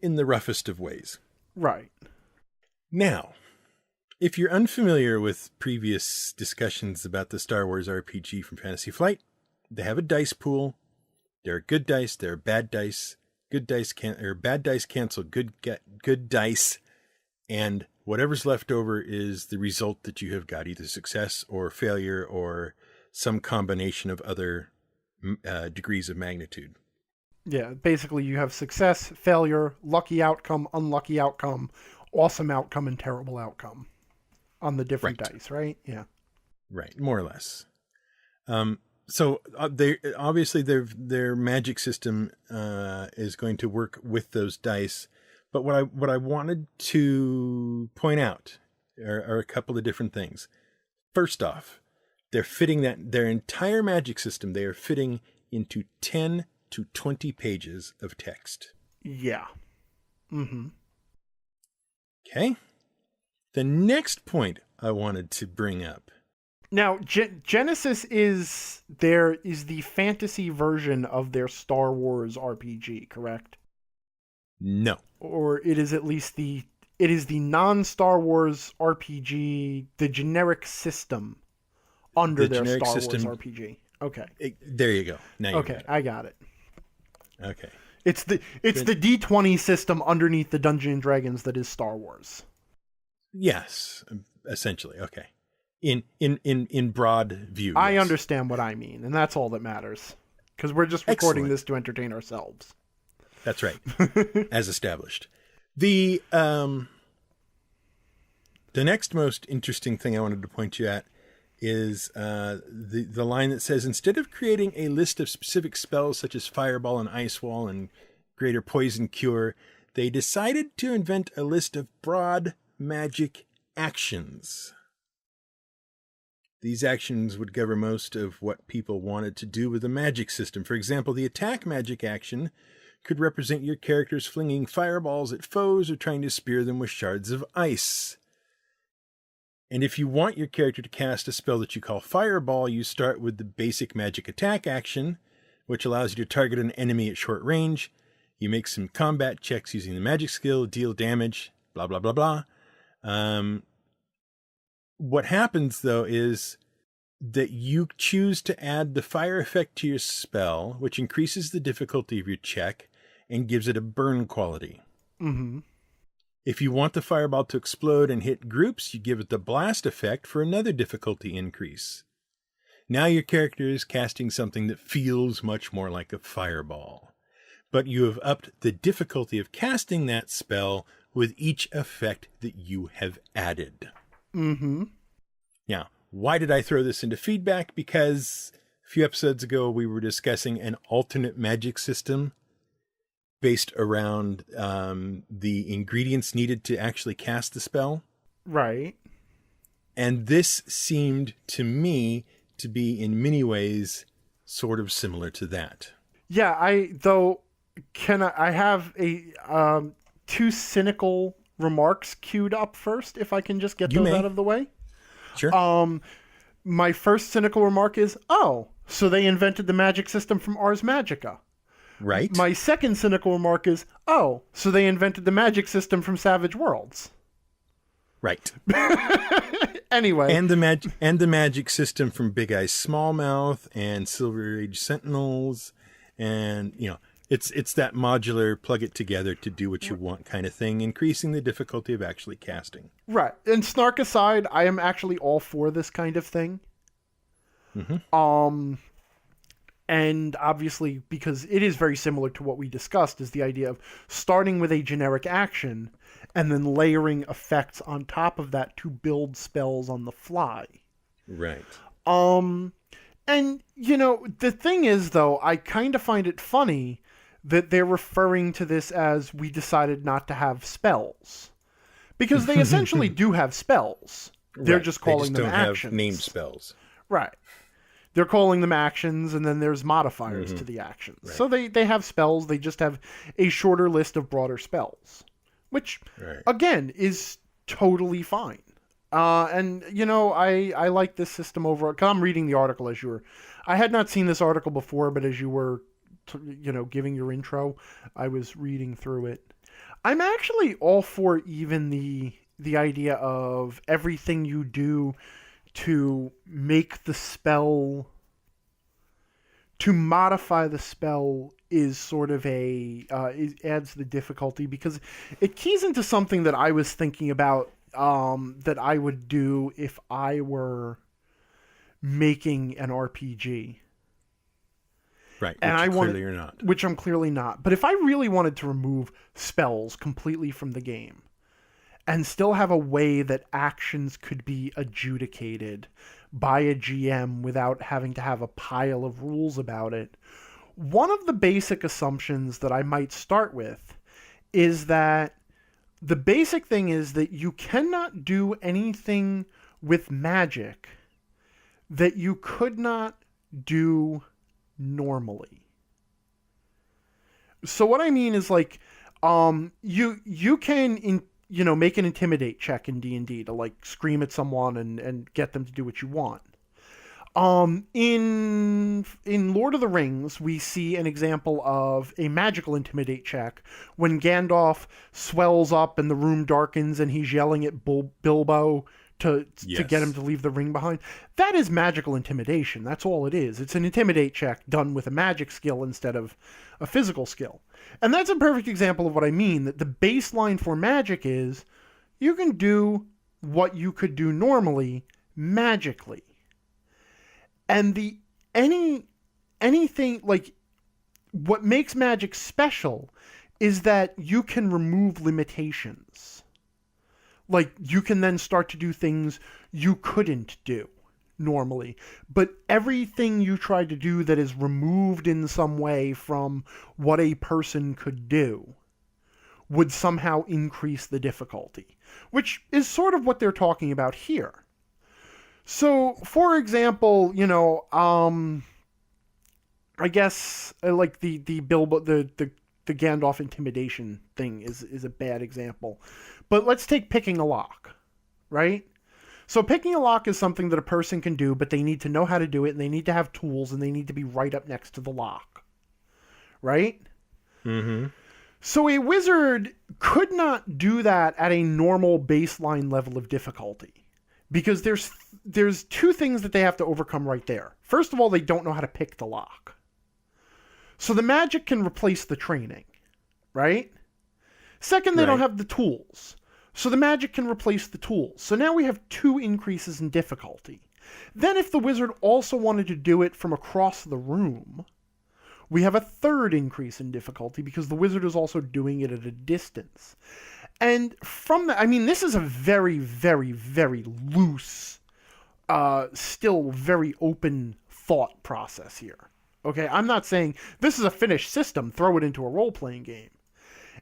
In the roughest of ways. Right. Now, if you're unfamiliar with previous discussions about the Star Wars RPG from Fantasy Flight, they have a dice pool. There are good dice, there are bad dice. Good dice bad dice cancel good dice, and whatever's left over is the result that you have got, either success or failure or some combination of other degrees of magnitude. Yeah, basically you have success, failure, lucky outcome, unlucky outcome, awesome outcome, and terrible outcome on the different dice, right? Yeah. Right, more or less. So they obviously their magic system is going to work with those dice. But what I wanted to point out are a couple of different things. First off, they're fitting their entire magic system. They are fitting into 10 to 20 pages of text. Yeah. Mm-hmm. Okay. The next point I wanted to bring up. Now, Genesis is the fantasy version of their Star Wars RPG, correct? No. Or it is at least the non-Star Wars RPG, the generic system under their Star Wars RPG. Okay. There you go. Now okay, I got it. Okay. It's the D20 system underneath the Dungeons and Dragons that is Star Wars. Yes, essentially. Okay. In broad view. I yes. understand what I mean, and that's all that matters. Because we're just recording this to entertain ourselves. That's right. As established. The next most interesting thing I wanted to point you at is the line that says, instead of creating a list of specific spells such as Fireball and Ice Wall and Greater Poison Cure, they decided to invent a list of broad magic actions. These actions would cover most of what people wanted to do with the magic system. For example, the attack magic action could represent your characters flinging fireballs at foes or trying to spear them with shards of ice. And if you want your character to cast a spell that you call Fireball, you start with the basic magic attack action, which allows you to target an enemy at short range. You make some combat checks using the magic skill, deal damage, blah, blah, blah, blah. What happens, though, is that you choose to add the fire effect to your spell, which increases the difficulty of your check and gives it a burn quality. Mm-hmm. If you want the fireball to explode and hit groups, you give it the blast effect for another difficulty increase. Now your character is casting something that feels much more like a fireball, but you have upped the difficulty of casting that spell with each effect that you have added. Mm-hmm. Now, why did I throw this into feedback? Because a few episodes ago we were discussing an alternate magic system based around the ingredients needed to actually cast the spell. Right. And this seemed to me to be in many ways sort of similar to that. Yeah, I have a two cynical remarks queued up first, if I can just get those out of the way. Sure. My first cynical remark is, so they invented the magic system from Ars Magica. Right. My second cynical remark is, so they invented the magic system from Savage Worlds. Right. Anyway. And the magic system from Big Eyes Smallmouth and Silver Age Sentinels. And, it's that modular plug it together to do what you want kind of thing, increasing the difficulty of actually casting. Right. And snark aside, I am actually all for this kind of thing. Mm-hmm. And obviously, because it is very similar to what we discussed, is the idea of starting with a generic action and then layering effects on top of that to build spells on the fly. Right. And, the thing is, though, I kind of find it funny that they're referring to this as we decided not to have spells. Because they essentially do have spells. They're just calling them actions. They just don't have named spells. Right. They're calling them actions, and then there's modifiers to the actions. Right. So they have spells, they just have a shorter list of broader spells. Which, again, is totally fine. And, I like this system overall. Because I'm reading the article as you were... I had not seen this article before, but as you were, giving your intro, I was reading through it. I'm actually all for even the idea of everything you do to make the spell, to modify the spell is sort of it adds the difficulty, because it keys into something that I was thinking about that I would do if I were making an RPG. Right, which I'm clearly not. But if I really wanted to remove spells completely from the game and still have a way that actions could be adjudicated by a GM without having to have a pile of rules about it, one of the basic assumptions that I might start with is that the basic thing is that you cannot do anything with magic that you could not do normally. So what I mean is, like, you can make an intimidate check in D&D to, like, scream at someone and get them to do what you want. In Lord of the Rings, we see an example of a magical intimidate check when Gandalf swells up and the room darkens and he's yelling at Bilbo to Yes. get him to leave the ring behind. That is magical intimidation. That's all it is. It's an intimidate check done with a magic skill instead of a physical skill. And that's a perfect example of what I mean, that the baseline for magic is you can do what you could do normally magically. And anything like what makes magic special is that you can remove limitations. Like, you can then start to do things you couldn't do normally. But everything you try to do that is removed in some way from what a person could do would somehow increase the difficulty, which is sort of what they're talking about here. So, for example, I guess like the Bilbo, the Gandalf intimidation thing is a bad example. But let's take picking a lock, right? So picking a lock is something that a person can do, but they need to know how to do it, and they need to have tools, and they need to be right up next to the lock, right? Mm-hmm. So a wizard could not do that at a normal baseline level of difficulty, because there's two things that they have to overcome right there. First of all, they don't know how to pick the lock. So the magic can replace the training, right? Second, they don't have the tools. So the magic can replace the tools. So now we have two increases in difficulty. Then if the wizard also wanted to do it from across the room, we have a third increase in difficulty because the wizard is also doing it at a distance. And from that, I mean, this is a very, very, very loose, still very open thought process here. Okay, I'm not saying this is a finished system, throw it into a role-playing game.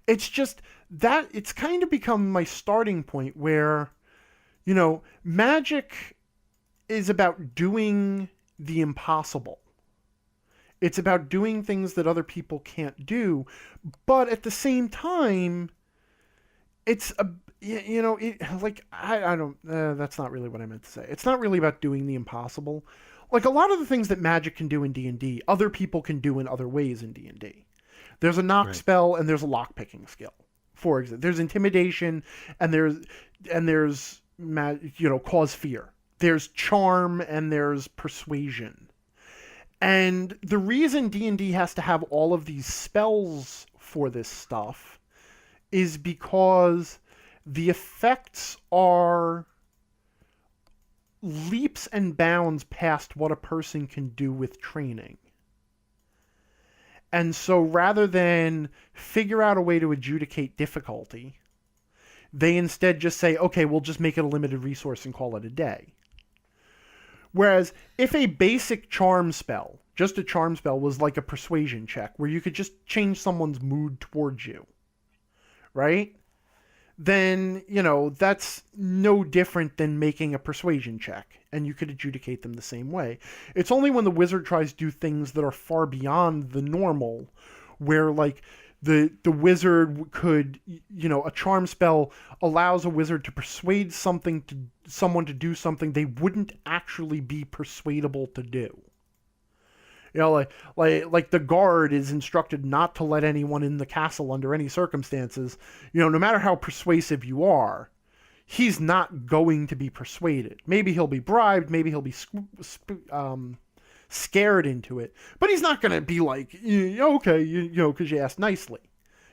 It's just that it's kind of become my starting point where, magic is about doing the impossible. It's about doing things that other people can't do, but at the same time, it's that's not really what I meant to say. It's not really about doing the impossible. Like, a lot of the things that magic can do in D&D, other people can do in other ways in D&D. There's a knock spell and there's a lock-picking skill. For example, there's intimidation and there's cause fear. There's charm and there's persuasion. And the reason D&D has to have all of these spells for this stuff is because the effects are leaps and bounds past what a person can do with training. And so rather than figure out a way to adjudicate difficulty, they instead just say, okay, we'll just make it a limited resource and call it a day. Whereas if a basic charm spell, just a charm spell, was like a persuasion check where you could just change someone's mood towards you, right? Then, that's no different than making a persuasion check, and you could adjudicate them the same way. It's only when the wizard tries to do things that are far beyond the normal, where, like, the wizard could, a charm spell allows a wizard to persuade someone to do something they wouldn't actually be persuadable to do. Like the guard is instructed not to let anyone in the castle under any circumstances. No matter how persuasive you are, he's not going to be persuaded. Maybe he'll be bribed, maybe he'll be scared into it, but he's not going to be like, okay, because you asked nicely.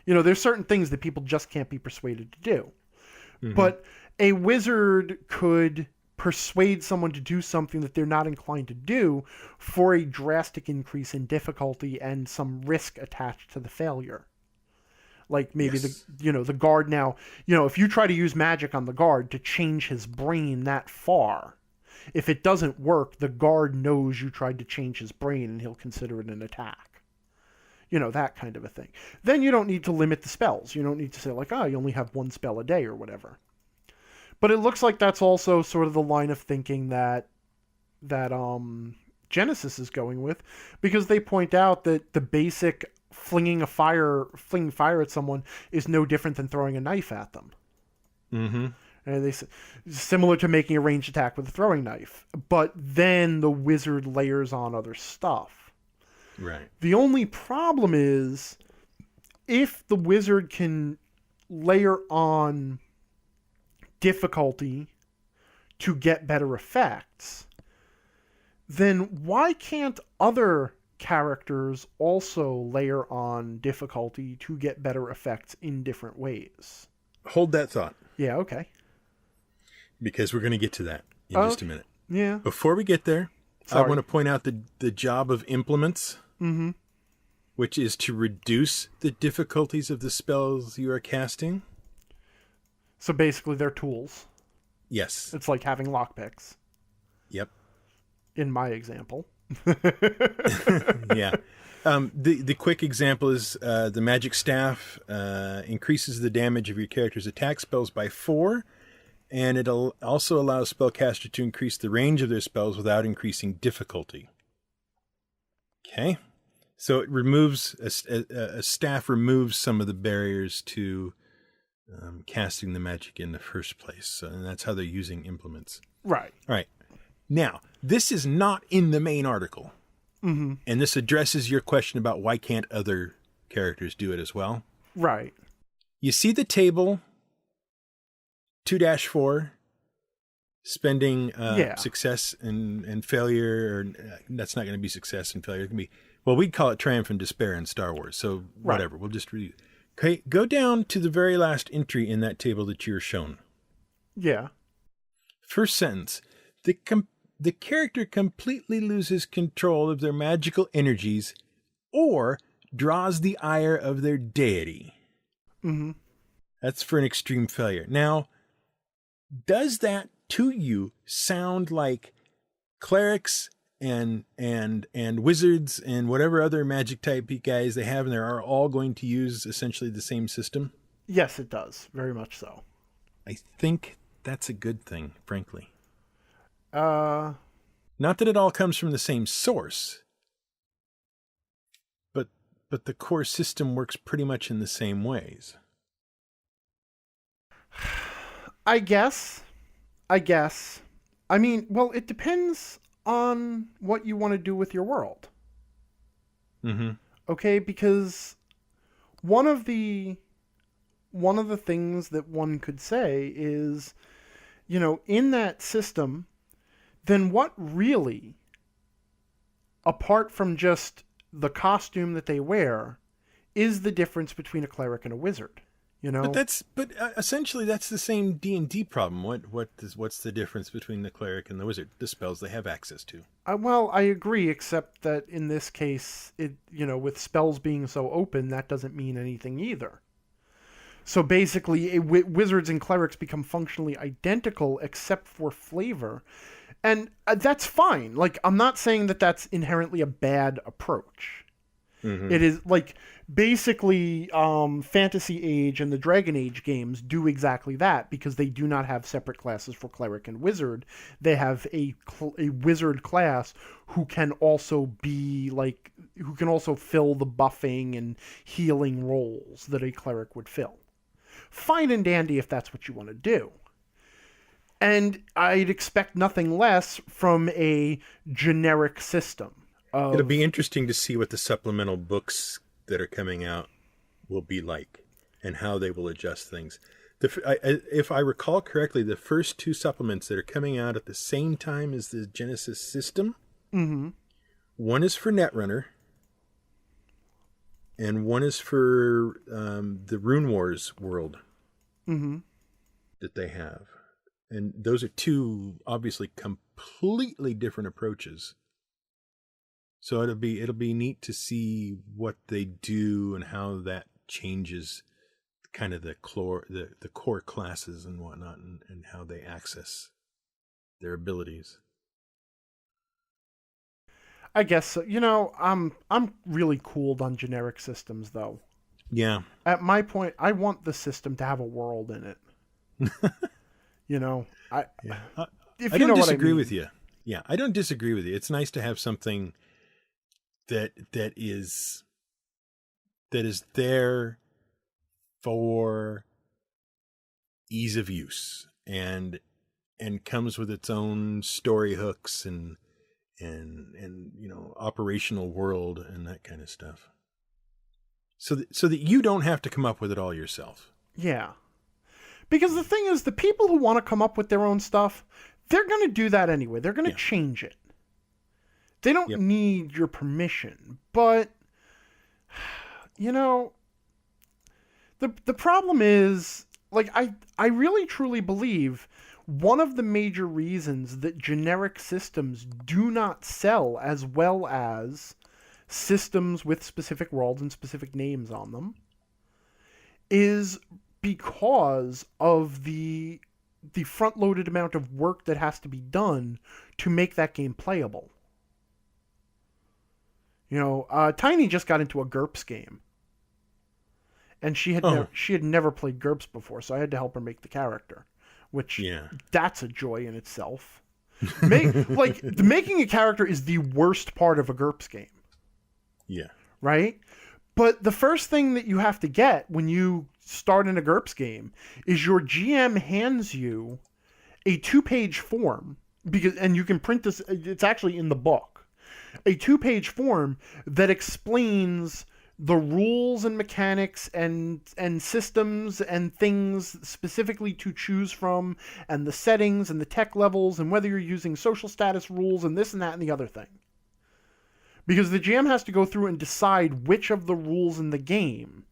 There's certain things that people just can't be persuaded to do. Mm-hmm. But a wizard could persuade someone to do something that they're not inclined to do for a drastic increase in difficulty and some risk attached to the failure. Like maybe the guard now, if you try to use magic on the guard to change his brain that far, if it doesn't work, the guard knows you tried to change his brain and he'll consider it an attack. That kind of a thing. Then you don't need to limit the spells. You don't need to say like, you only have one spell a day or whatever. But it looks like that's also sort of the line of thinking that Genesis is going with, because they point out that the basic flinging fire at someone is no different than throwing a knife at them. Mm-hmm. And they similar to making a ranged attack with a throwing knife, but then the wizard layers on other stuff. Right. The only problem is if the wizard can layer on difficulty to get better effects, then why can't other characters also layer on difficulty to get better effects in different ways? Hold that thought. Yeah, okay. Because we're going to get to that in just a minute. Yeah. Before we get there, Sorry. I want to point out the job of implements, which is to reduce the difficulties of the spells you are casting. So basically they're tools. Yes. It's like having lockpicks. Yep. In my example. Yeah. The quick example is the magic staff increases the damage of your character's attack spells by 4, and it also allows spellcaster to increase the range of their spells without increasing difficulty. Okay. So it removes a staff removes some of the barriers to casting the magic in the first place. So, and that's how they're using implements. Right. All right. Now, this is not in the main article. And this addresses your question about why can't other characters do it as well. Right. You see the table 2-4 spending success and failure, or that's not going to be success and failure. It can be, well, we'd call it triumph and despair in Star Wars. So whatever, we'll just read it. Okay, go down to the very last entry in that table that you're shown. Yeah. First sentence. The character completely loses control of their magical energies or draws the ire of their deity. That's for an extreme failure. Now, does that to you sound like clerics and wizards and whatever other magic type guys they have in there are all going to use essentially the same system? Yes, it does. Very much so. I think that's a good thing, frankly. Not that it all comes from the same source, but the core system works pretty much in the same ways. I guess. I mean, well, it depends on what you want to do with your world. Okay, because one of the things that one could say is, in that system, then what really, apart from just the costume that they wear, is the difference between a cleric and a wizard? But essentially that's the same D&D problem. What's the difference between the cleric and the wizard? The spells they have access to. Well, I agree, except that in this case, with spells being so open, that doesn't mean anything either. So basically, wizards and clerics become functionally identical except for flavor. And that's fine. Like, I'm not saying that that's inherently a bad approach. It is, like, basically, Fantasy Age and the Dragon Age games do exactly that, because they do not have separate classes for cleric and wizard. They have a wizard class who can also who can also fill the buffing and healing roles that a cleric would fill. Fine and dandy if that's what you want to do. And I'd expect nothing less from a generic system. It'll be interesting to see what the supplemental books that are coming out will be like and how they will adjust things. If I recall correctly, the first 2 supplements that are coming out at the same time as the Genesis system, one is for Netrunner, and one is for the Rune Wars world that they have. And those are 2 obviously completely different approaches. So it'll be neat to see what they do and how that changes kind of the core classes and whatnot, and how they access their abilities. I guess so. I'm really cooled on generic systems, though. Yeah. At my point, I want the system to have a world in it. I don't disagree with you. Yeah, I don't disagree with you. It's nice to have something that is there for ease of use and comes with its own story hooks and operational world and that kind of stuff. So that you don't have to come up with it all yourself. Yeah. Because the thing is, the people who want to come up with their own stuff, they're going to do that anyway. They're going to change it. They don't Yep. need your permission, but you know, the problem is, like, I really truly believe one of the major reasons that generic systems do not sell as well as systems with specific worlds and specific names on them is because of the front-loaded amount of work that has to be done to make that game playable. You know, Tiny just got into a GURPS game, and she had never played GURPS before, so I had to help her make the character, which that's a joy in itself. Making a character is the worst part of a GURPS game. Yeah. Right? But the first thing that you have to get when you start in a GURPS game is your GM hands you a 2-page form, and you can print this, it's actually in the book. A 2-page form that explains the rules and mechanics and systems and things specifically to choose from, and the settings and the tech levels, and whether you're using social status rules and this and that and the other thing. Because the GM has to go through and decide which of the rules in the game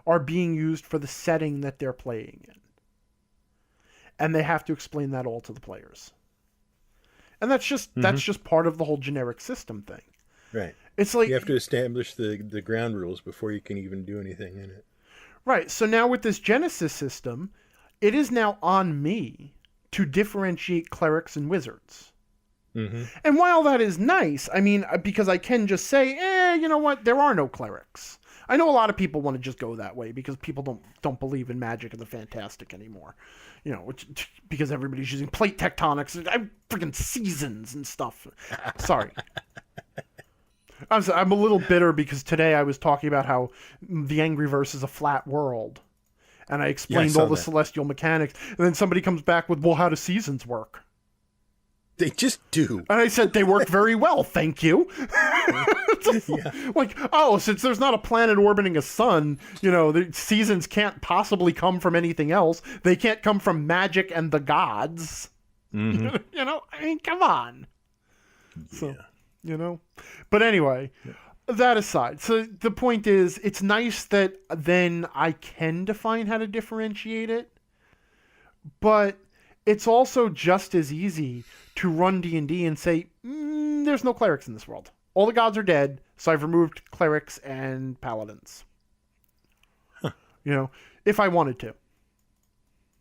are being used for the setting that they're playing in. And they have to explain that all to the players. And that's just part of the whole generic system thing. Right. It's like you have to establish the ground rules before you can even do anything in it. Right. So now with this Genesis system, it is now on me to differentiate clerics and wizards. Mm-hmm. And while that is nice, I mean, because I can just say, you know what, there are no clerics. I know a lot of people want to just go that way because people don't believe in magic and the fantastic anymore. You know, because everybody's using plate tectonics and freaking seasons and stuff. Sorry. I'm a little bitter because today I was talking about how the Angryverse is a flat world. And I explained all the celestial mechanics. And then somebody comes back with, well, how do seasons work? They just do. And I said, they work very well, thank you. Like, since there's not a planet orbiting a sun, you know, the seasons can't possibly come from anything else. They can't come from magic and the gods. Mm-hmm. You know, I mean, come on. So, you know. But anyway, that aside. So the point is, it's nice that then I can define how to differentiate it. But it's also just as easy to run D&D and say, there's no clerics in this world. All the gods are dead, so I've removed clerics and paladins. Huh. You know, if I wanted to.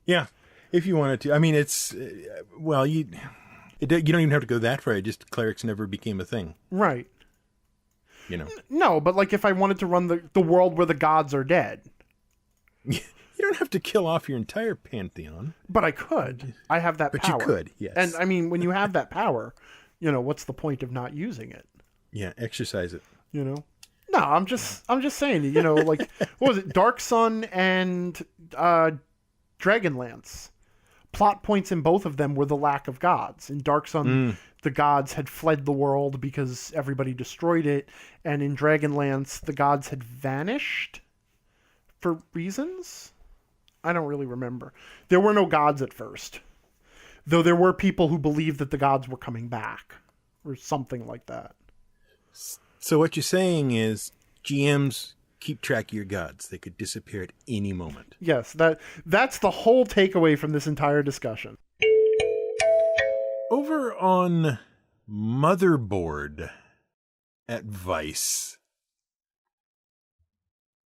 Yeah, if you wanted to. I mean, it's, well, you don't even have to go that far. Just clerics never became a thing. Right. You know. No, but like if I wanted to run the world where the gods are dead. You don't have to kill off your entire pantheon. But I could. I have that power. But you could, yes. And I mean, when you have that power, you know, what's the point of not using it? Yeah, exercise it. You know? No, I'm just saying, you know, like, what was it? Dark Sun and Dragonlance. Plot points in both of them were the lack of gods. In Dark Sun, the gods had fled the world because everybody destroyed it. And in Dragonlance, the gods had vanished for reasons? I don't really remember. There were no gods at first. Though there were people who believed that the gods were coming back. Or something like that. So what you're saying is GMs keep track of your gods. They could disappear at any moment. Yes, that's the whole takeaway from this entire discussion. Over on Motherboard at Vice,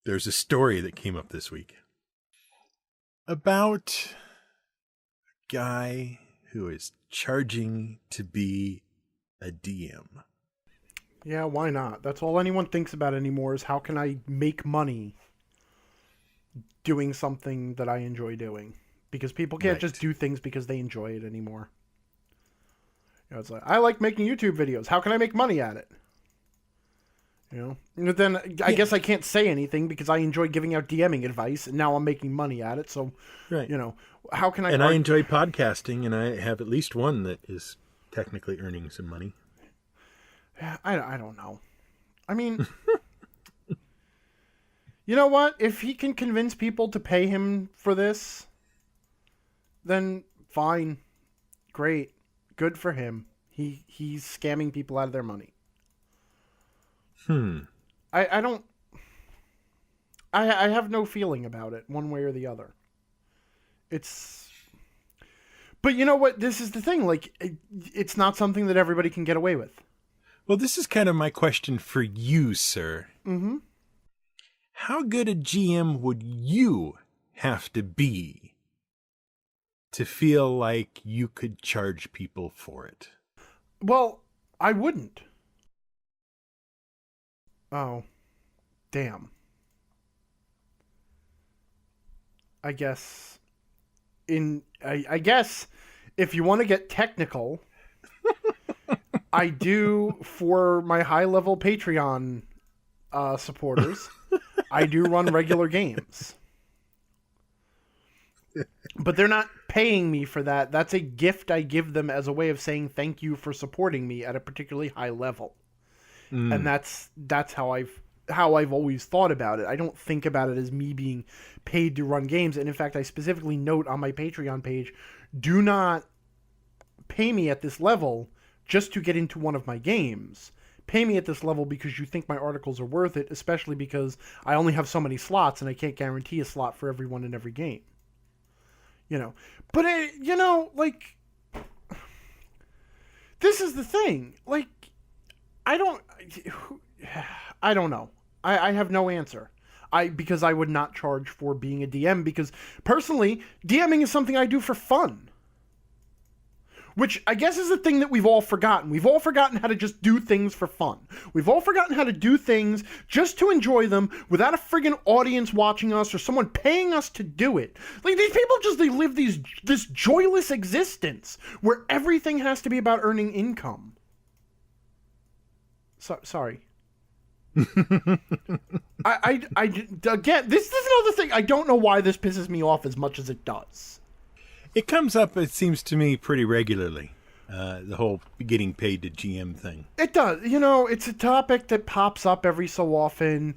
there's a story that came up this week about a guy who is charging to be a DM. Yeah, why not? That's all anyone thinks about anymore is how can I make money doing something that I enjoy doing. Because people can't just do things because they enjoy it anymore. You know, it's like, I like making YouTube videos. How can I make money at it? You know? But then I guess I can't say anything because I enjoy giving out DMing advice and now I'm making money at it. So, you know, how can I... And I enjoy podcasting and I have at least one that is technically earning some money. I don't know. I mean, you know what? If he can convince people to pay him for this, then fine. Great. Good for him. He's scamming people out of their money. I don't. I have no feeling about it one way or the other. It's. But you know what? This is the thing. Like, it's not something that everybody can get away with. Well, this is kind of my question for you, sir. Mm-hmm. How good a GM would you have to be to feel like you could charge people for it? Well, I wouldn't. Oh, damn. I guess I guess if you want to get technical, I do, for my high level Patreon supporters, I do run regular games. But they're not paying me for that. That's a gift I give them as a way of saying thank you for supporting me at a particularly high level. And that's how I've always thought about it. I don't think about it as me being paid to run games. And in fact, I specifically note on my Patreon page, do not pay me at this level just to get into one of my games. Pay me at this level because you think my articles are worth it, especially because I only have so many slots and I can't guarantee a slot for everyone in every game. You know, but like, this is the thing. Like, I don't know. I have no answer. Because I would not charge for being a DM, because personally, DMing is something I do for fun. Which I guess is the thing that we've all forgotten. We've all forgotten how to just do things for fun. We've all forgotten how to do things just to enjoy them without a friggin' audience watching us or someone paying us to do it. Like, these people they live this joyless existence where everything has to be about earning income. Sorry. Again, this is another thing. I don't know why this pisses me off as much as it does. It comes up, it seems to me, pretty regularly. The whole getting paid to GM thing. It does. You know, it's a topic that pops up every so often.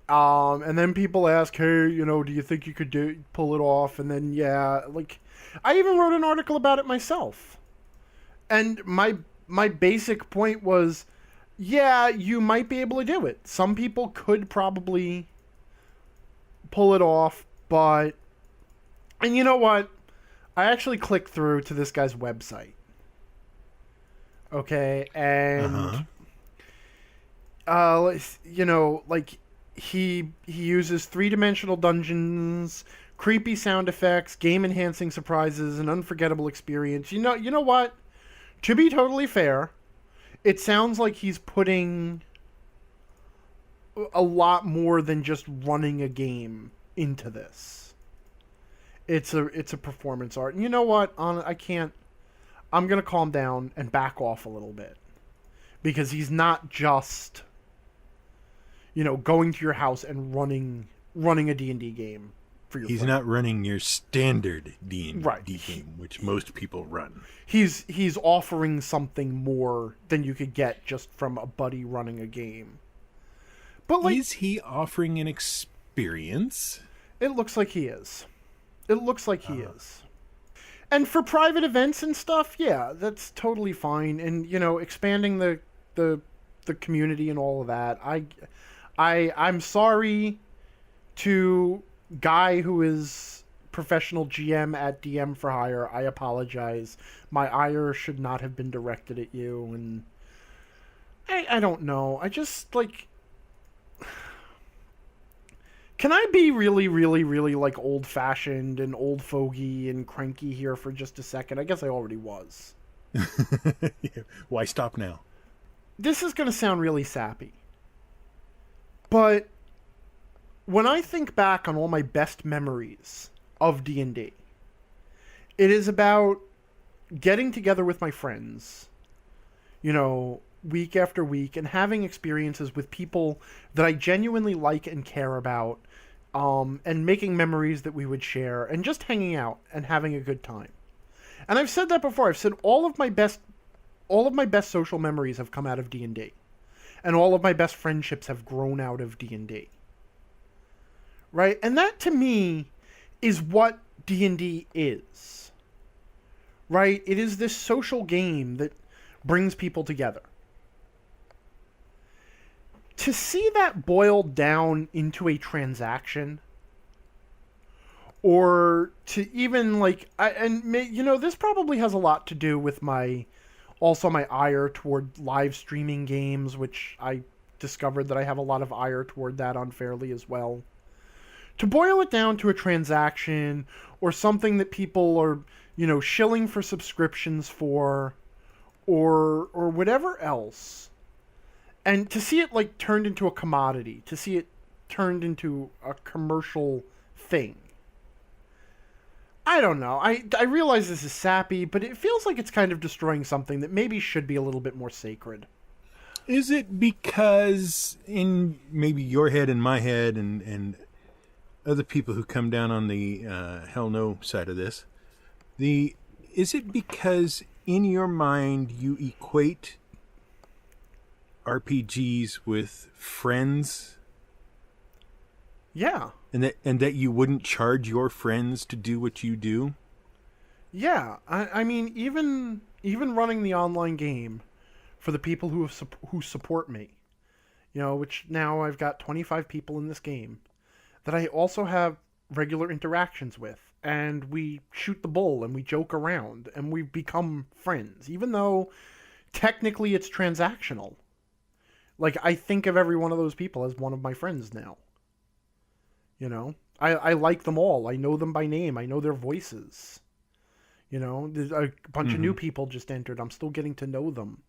And then people ask, hey, do you think you could pull it off? And then, yeah, like, I even wrote an article about it myself. And my basic point was, yeah, you might be able to do it. Some people could probably pull it off, but... And you know what? I actually clicked through to this guy's website. Okay, and... like, he uses three-dimensional dungeons, creepy sound effects, game-enhancing surprises, an unforgettable experience. You know what? To be totally fair, it sounds like he's putting a lot more than just running a game into this. It's a performance art. And you know what? I can't... I'm going to calm down and back off a little bit. Because he's not just, going to your house and running a D&D game for your He's friend. not running your standard D&D Right. game, which most people run. He's offering something more than you could get just from a buddy running a game. But like, is he offering an experience? It looks like he is. It looks like he is. And for private events and stuff, yeah, that's totally fine. And expanding the community and all of that. I'm sorry to guy who is professional GM at DM for Hire. I apologize. My ire should not have been directed at you, and I don't know. I just like... Can I be really, really, really, like, old-fashioned and old fogey and cranky here for just a second? I guess I already was. Why stop now? This is going to sound really sappy. But when I think back on all my best memories of D&D, it is about getting together with my friends, week after week, and having experiences with people that I genuinely like and care about, and making memories that we would share, and just hanging out and having a good time. And I've said that before. I've said all of my best social memories have come out of D&D, and all of my best friendships have grown out of D&D. Right? And that, to me, is what D&D is. right? It is this social game that brings people together. To see that boiled down into a transaction, or to even like, this probably has a lot to do with my ire toward live streaming games, which I discovered that I have a lot of ire toward that unfairly as well. To boil it down to a transaction or something that people are, shilling for subscriptions for, or whatever else, and to see it like turned into a commodity, to see it turned into a commercial thing. I don't know. I realize this is sappy, but it feels like it's kind of destroying something that maybe should be a little bit more sacred. Is it because in maybe your head and my head and other people who come down on the hell no side of this, is it because in your mind you equate RPGs with friends? Yeah. And that you wouldn't charge your friends to do what you do? Yeah. I mean, even running the online game for the people who support me, which now I've got 25 people in this game that I also have regular interactions with, and we shoot the bull and we joke around and we become friends, even though technically it's transactional. Like, I think of every one of those people as one of my friends now. I like them all. I know them by name. I know their voices. There's a bunch of new people just entered. I'm still getting to know them.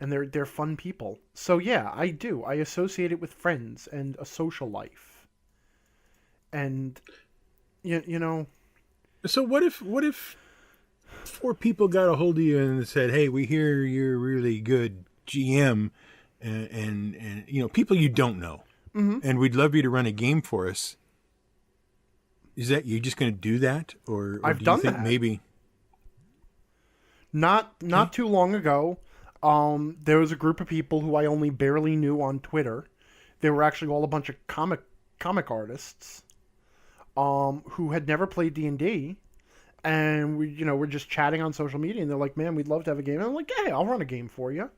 And they're fun people. So yeah, I do. I associate it with friends and a social life. And So what if 4 people got a hold of you and said, "Hey, we hear you're a really good GM and people you don't know. Mm-hmm. And we'd love you to run a game for us." Is that you just going to do that, or I've do you done think that. maybe? Not too long ago, there was a group of people who I only barely knew on Twitter. They were actually all a bunch of comic artists, who had never played D&D, and we're just chatting on social media, and they're like, "Man, we'd love to have a game." And I'm like, "Hey, I'll run a game for you."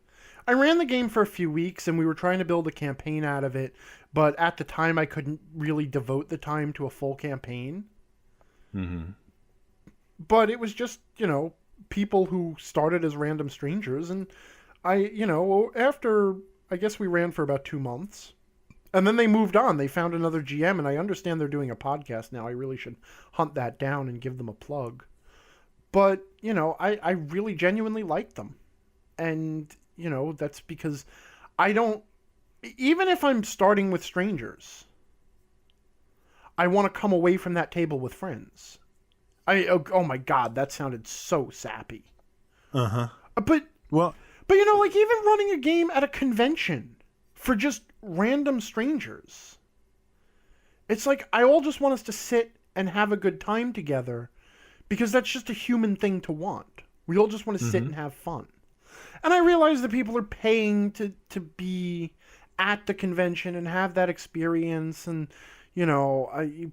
I ran the game for a few weeks, and we were trying to build a campaign out of it, but at the time I couldn't really devote the time to a full campaign. Mm-hmm. But it was just, people who started as random strangers, and after, I guess we ran for about 2 months, and then they moved on. They found another GM, and I understand they're doing a podcast now. I really should hunt that down and give them a plug. But, I really genuinely like them. And that's because I don't, even if I'm starting with strangers, I want to come away from that table with friends. Oh my God, that sounded so sappy. Uh-huh. But like even running a game at a convention for just random strangers, it's like I all just want us to sit and have a good time together, because that's just a human thing to want. We all just want to sit and have fun. And I realize that people are paying to be at the convention and have that experience, and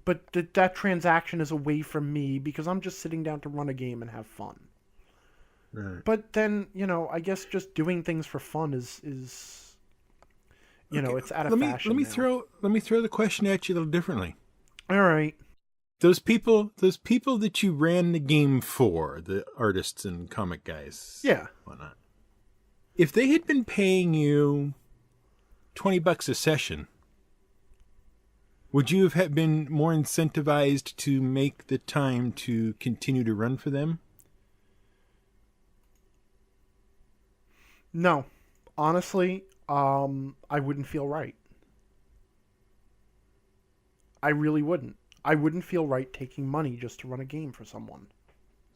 but that transaction is away from me because I'm just sitting down to run a game and have fun. Right. But then I guess just doing things for fun is okay. It's out of fashion. Let me throw the question at you a little differently. All right. Those people that you ran the game for, the artists and comic guys, yeah, whatnot. If they had been paying you $20 a session, would you have been more incentivized to make the time to continue to run for them? No. Honestly, I wouldn't feel right. I really wouldn't. I wouldn't feel right taking money just to run a game for someone.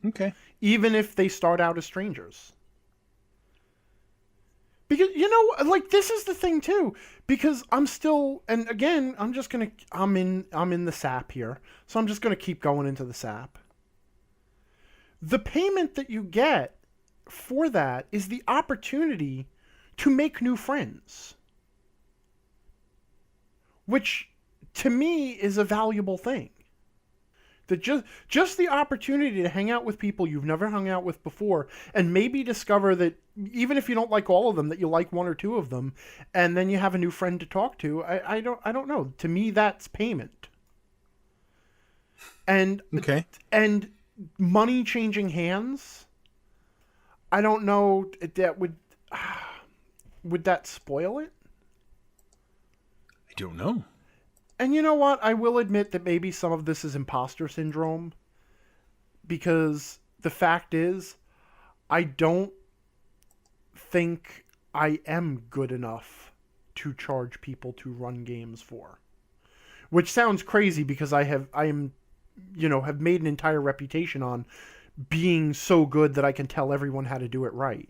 Okay. Even if they start out as strangers. Because, this is the thing too. Because I'm still, and again, I'm in the sap here. So I'm just going to keep going into the sap. The payment that you get for that is the opportunity to make new friends. Which, to me, is a valuable thing. That just the opportunity to hang out with people you've never hung out with before, and maybe discover that even if you don't like all of them, that you like one or two of them, and then you have a new friend to talk to. I don't know. To me, that's payment. And Okay. and money changing hands. I don't know if that would that spoil it? I don't know. And you know what? I will admit that maybe some of this is imposter syndrome, because the fact is, I don't think I am good enough to charge people to run games for. Which sounds crazy, because have made an entire reputation on being so good that I can tell everyone how to do it right.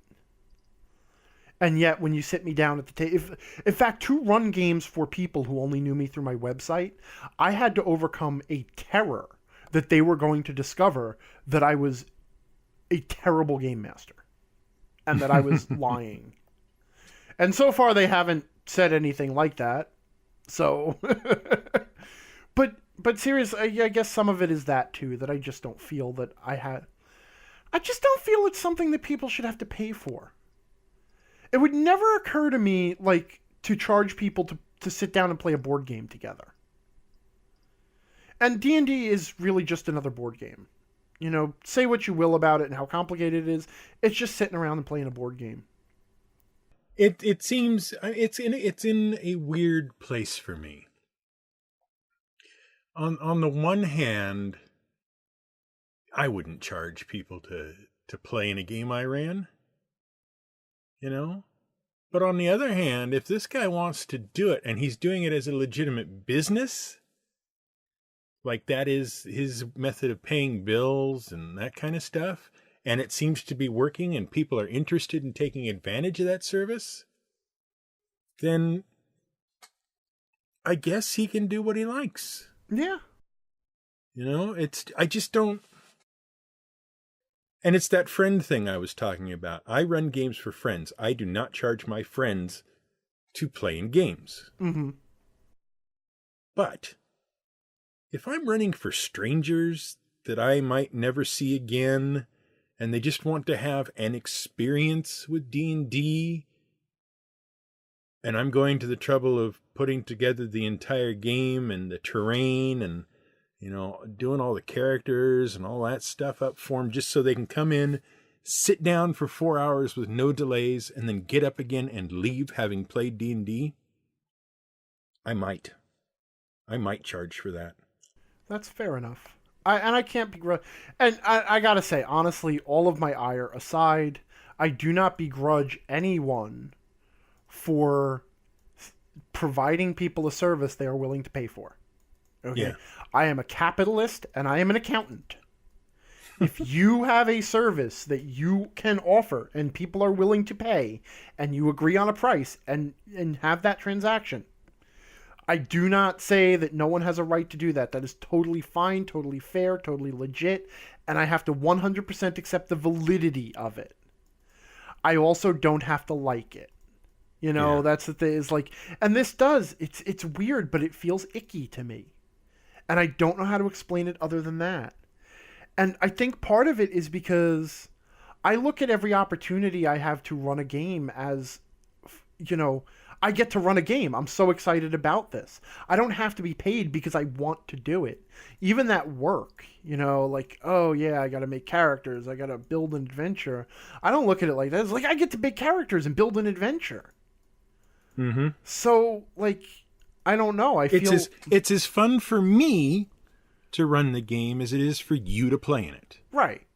And yet, when you sit me down at the table, in fact, to run games for people who only knew me through my website, I had to overcome a terror that they were going to discover that I was a terrible game master and that I was lying. And so far, they haven't said anything like that. So, but seriously, I guess some of it is that too, that I just don't feel that I just don't feel it's something that people should have to pay for. It would never occur to me, like, to charge people to sit down and play a board game together. And D&D is really just another board game. You know, say what you will about it and how complicated it is. It's just sitting around and playing a board game. It seems it's in a weird place for me. On the one hand, I wouldn't charge people to play in a game I ran. You know? But on the other hand, if this guy wants to do it and he's doing it as a legitimate business, like that is his method of paying bills and that kind of stuff, and it seems to be working and people are interested in taking advantage of that service, then I guess he can do what he likes. Yeah. You know, I just don't. And it's that friend thing I was talking about. I run games for friends. I do not charge my friends to play in games. Mm-hmm. But if I'm running for strangers that I might never see again, and they just want to have an experience with D&D, and I'm going to the trouble of putting together the entire game and the terrain and, you know, doing all the characters and all that stuff up for them just so they can come in, sit down for 4 hours with no delays, and then get up again and leave having played D&D, I might charge for that. That's fair enough. I can't begrudge. And I gotta say, honestly, all of my ire aside, I do not begrudge anyone for providing people a service they are willing to pay for. Okay. Yeah. I am a capitalist and I am an accountant. If you have a service that you can offer and people are willing to pay and you agree on a price and have that transaction, I do not say that no one has a right to do that. That is totally fine, totally fair, totally legit, and I have to 100% accept the validity of it. I also don't have to like it. You know, That's the thing, is like, and this does, it's weird, but it feels icky to me. And I don't know how to explain it other than that. And I think part of it is because I look at every opportunity I have to run a game as, you know, I get to run a game. I'm so excited about this. I don't have to be paid because I want to do it. Even that work, you know, like, oh yeah, I got to make characters. I got to build an adventure. I don't look at it like that. It's like I get to make characters and build an adventure. Mm-hmm. So, like, I don't know. I feel it's as fun for me to run the game as it is for you to play in it. Right.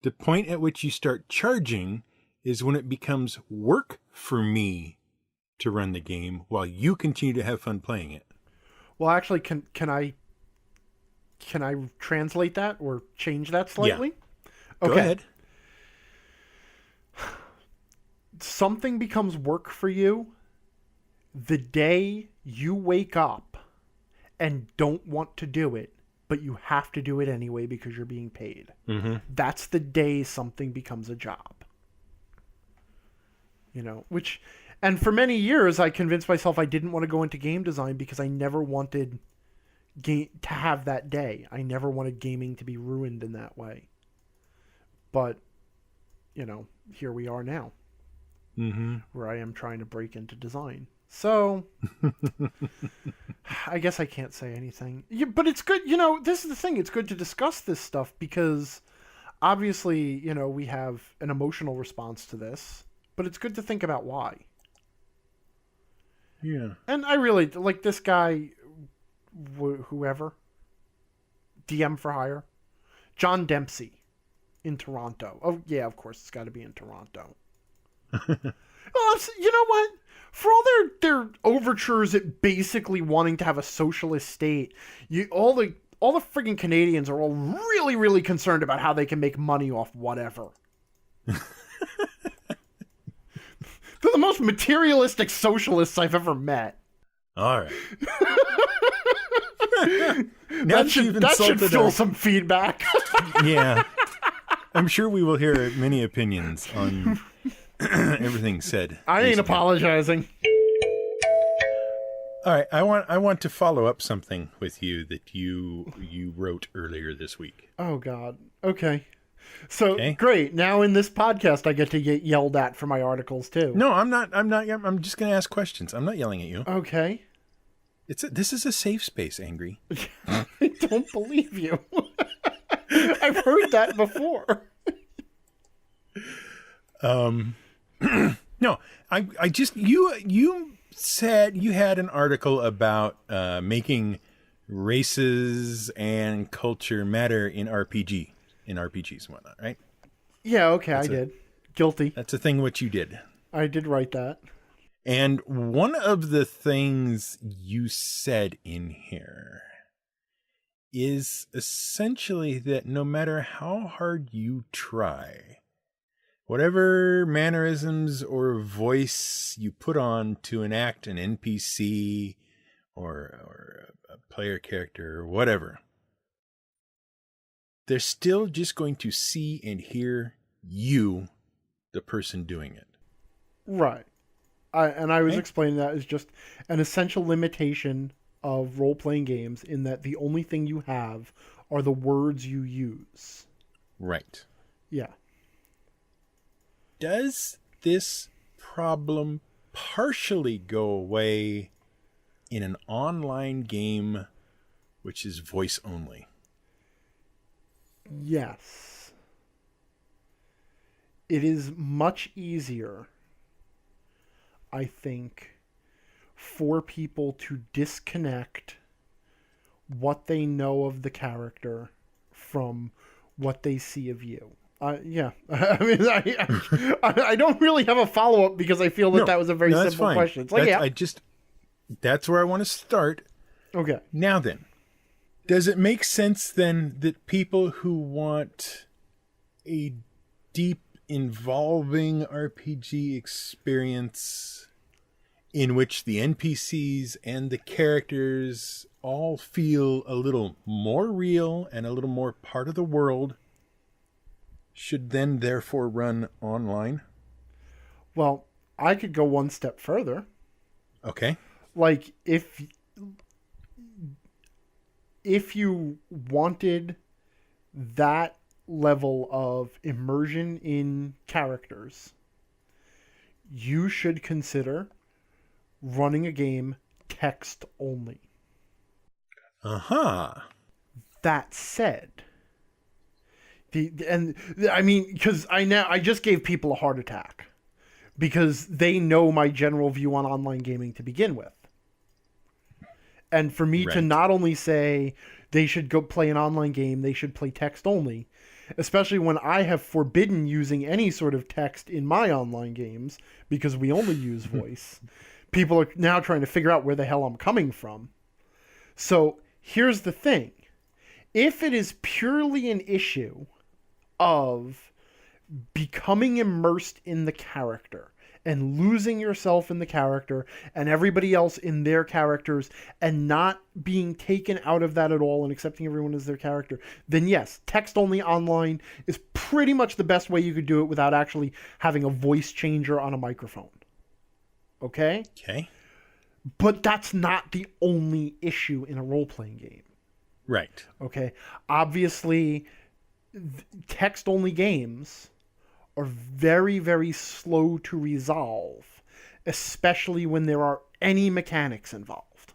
The point at which you start charging is when it becomes work for me to run the game while you continue to have fun playing it. Well, actually, can I translate that or change that slightly? Yeah. Okay. Go ahead. Something becomes work for you the day you wake up and don't want to do it, but you have to do it anyway because you're being paid. Mm-hmm. That's the day something becomes a job. You know, and for many years I convinced myself I didn't want to go into game design because I never wanted to have that day. I never wanted gaming to be ruined in that way. But, here we are now. Mm-hmm. Where I am trying to break into design. So, I guess I can't say anything. Yeah, but it's good, this is the thing. It's good to discuss this stuff because obviously, we have an emotional response to this, but it's good to think about why. Yeah. And I really, like this guy, whoever, DM for hire, John Dempsey in Toronto. Oh, yeah, of course, it's got to be in Toronto. Well, you know what? For all their overtures at basically wanting to have a socialist state, all the friggin' Canadians are all really, really concerned about how they can make money off whatever. They're the most materialistic socialists I've ever met. All right. that should fill some feedback. Yeah. I'm sure we will hear many opinions on everything said. I ain't apologizing. All right, I want to follow up something with you that you wrote earlier this week. Oh God. Okay. So great. Now in this podcast, I get to get yelled at for my articles too. No, I'm not. I'm just going to ask questions. I'm not yelling at you. Okay. This is a safe space, Angry. I don't believe you. I've heard that before. No, I just you said you had an article about making races and culture matter in RPGs and whatnot, right? Yeah, okay, I did. Guilty. That's a thing what you did. I did write that. And one of the things you said in here is essentially that no matter how hard you try, whatever mannerisms or voice you put on to enact an NPC or a player character or whatever, they're still just going to see and hear you, the person doing it. Right. I was explaining that as just an essential limitation of role-playing games in that the only thing you have are the words you use. Right. Yeah. Does this problem partially go away in an online game which is voice only? Yes. It is much easier, I think, for people to disconnect what they know of the character from what they see of you. Yeah. I mean, I don't really have a follow-up because I feel that was a very simple fine. question. It's like, that's where I want to start. Okay. Now then, does it make sense then that people who want a deep, involving RPG experience in which the NPCs and the characters all feel a little more real and a little more part of the world should then therefore run online? Well, I could go one step further. Okay. Like, if you wanted that level of immersion in characters, you should consider running a game text only. Uh-huh. That said, because I just gave people a heart attack because they know my general view on online gaming to begin with. And for me to not only say they should go play an online game, they should play text only, especially when I have forbidden using any sort of text in my online games because we only use voice. People are now trying to figure out where the hell I'm coming from. So here's the thing. If it is purely an issue of becoming immersed in the character and losing yourself in the character and everybody else in their characters and not being taken out of that at all and accepting everyone as their character, then yes, text only online is pretty much the best way you could do it without actually having a voice changer on a microphone. Okay? Okay. But that's not the only issue in a role-playing game. Right. Okay? Obviously, text-only games are very, very slow to resolve, especially when there are any mechanics involved.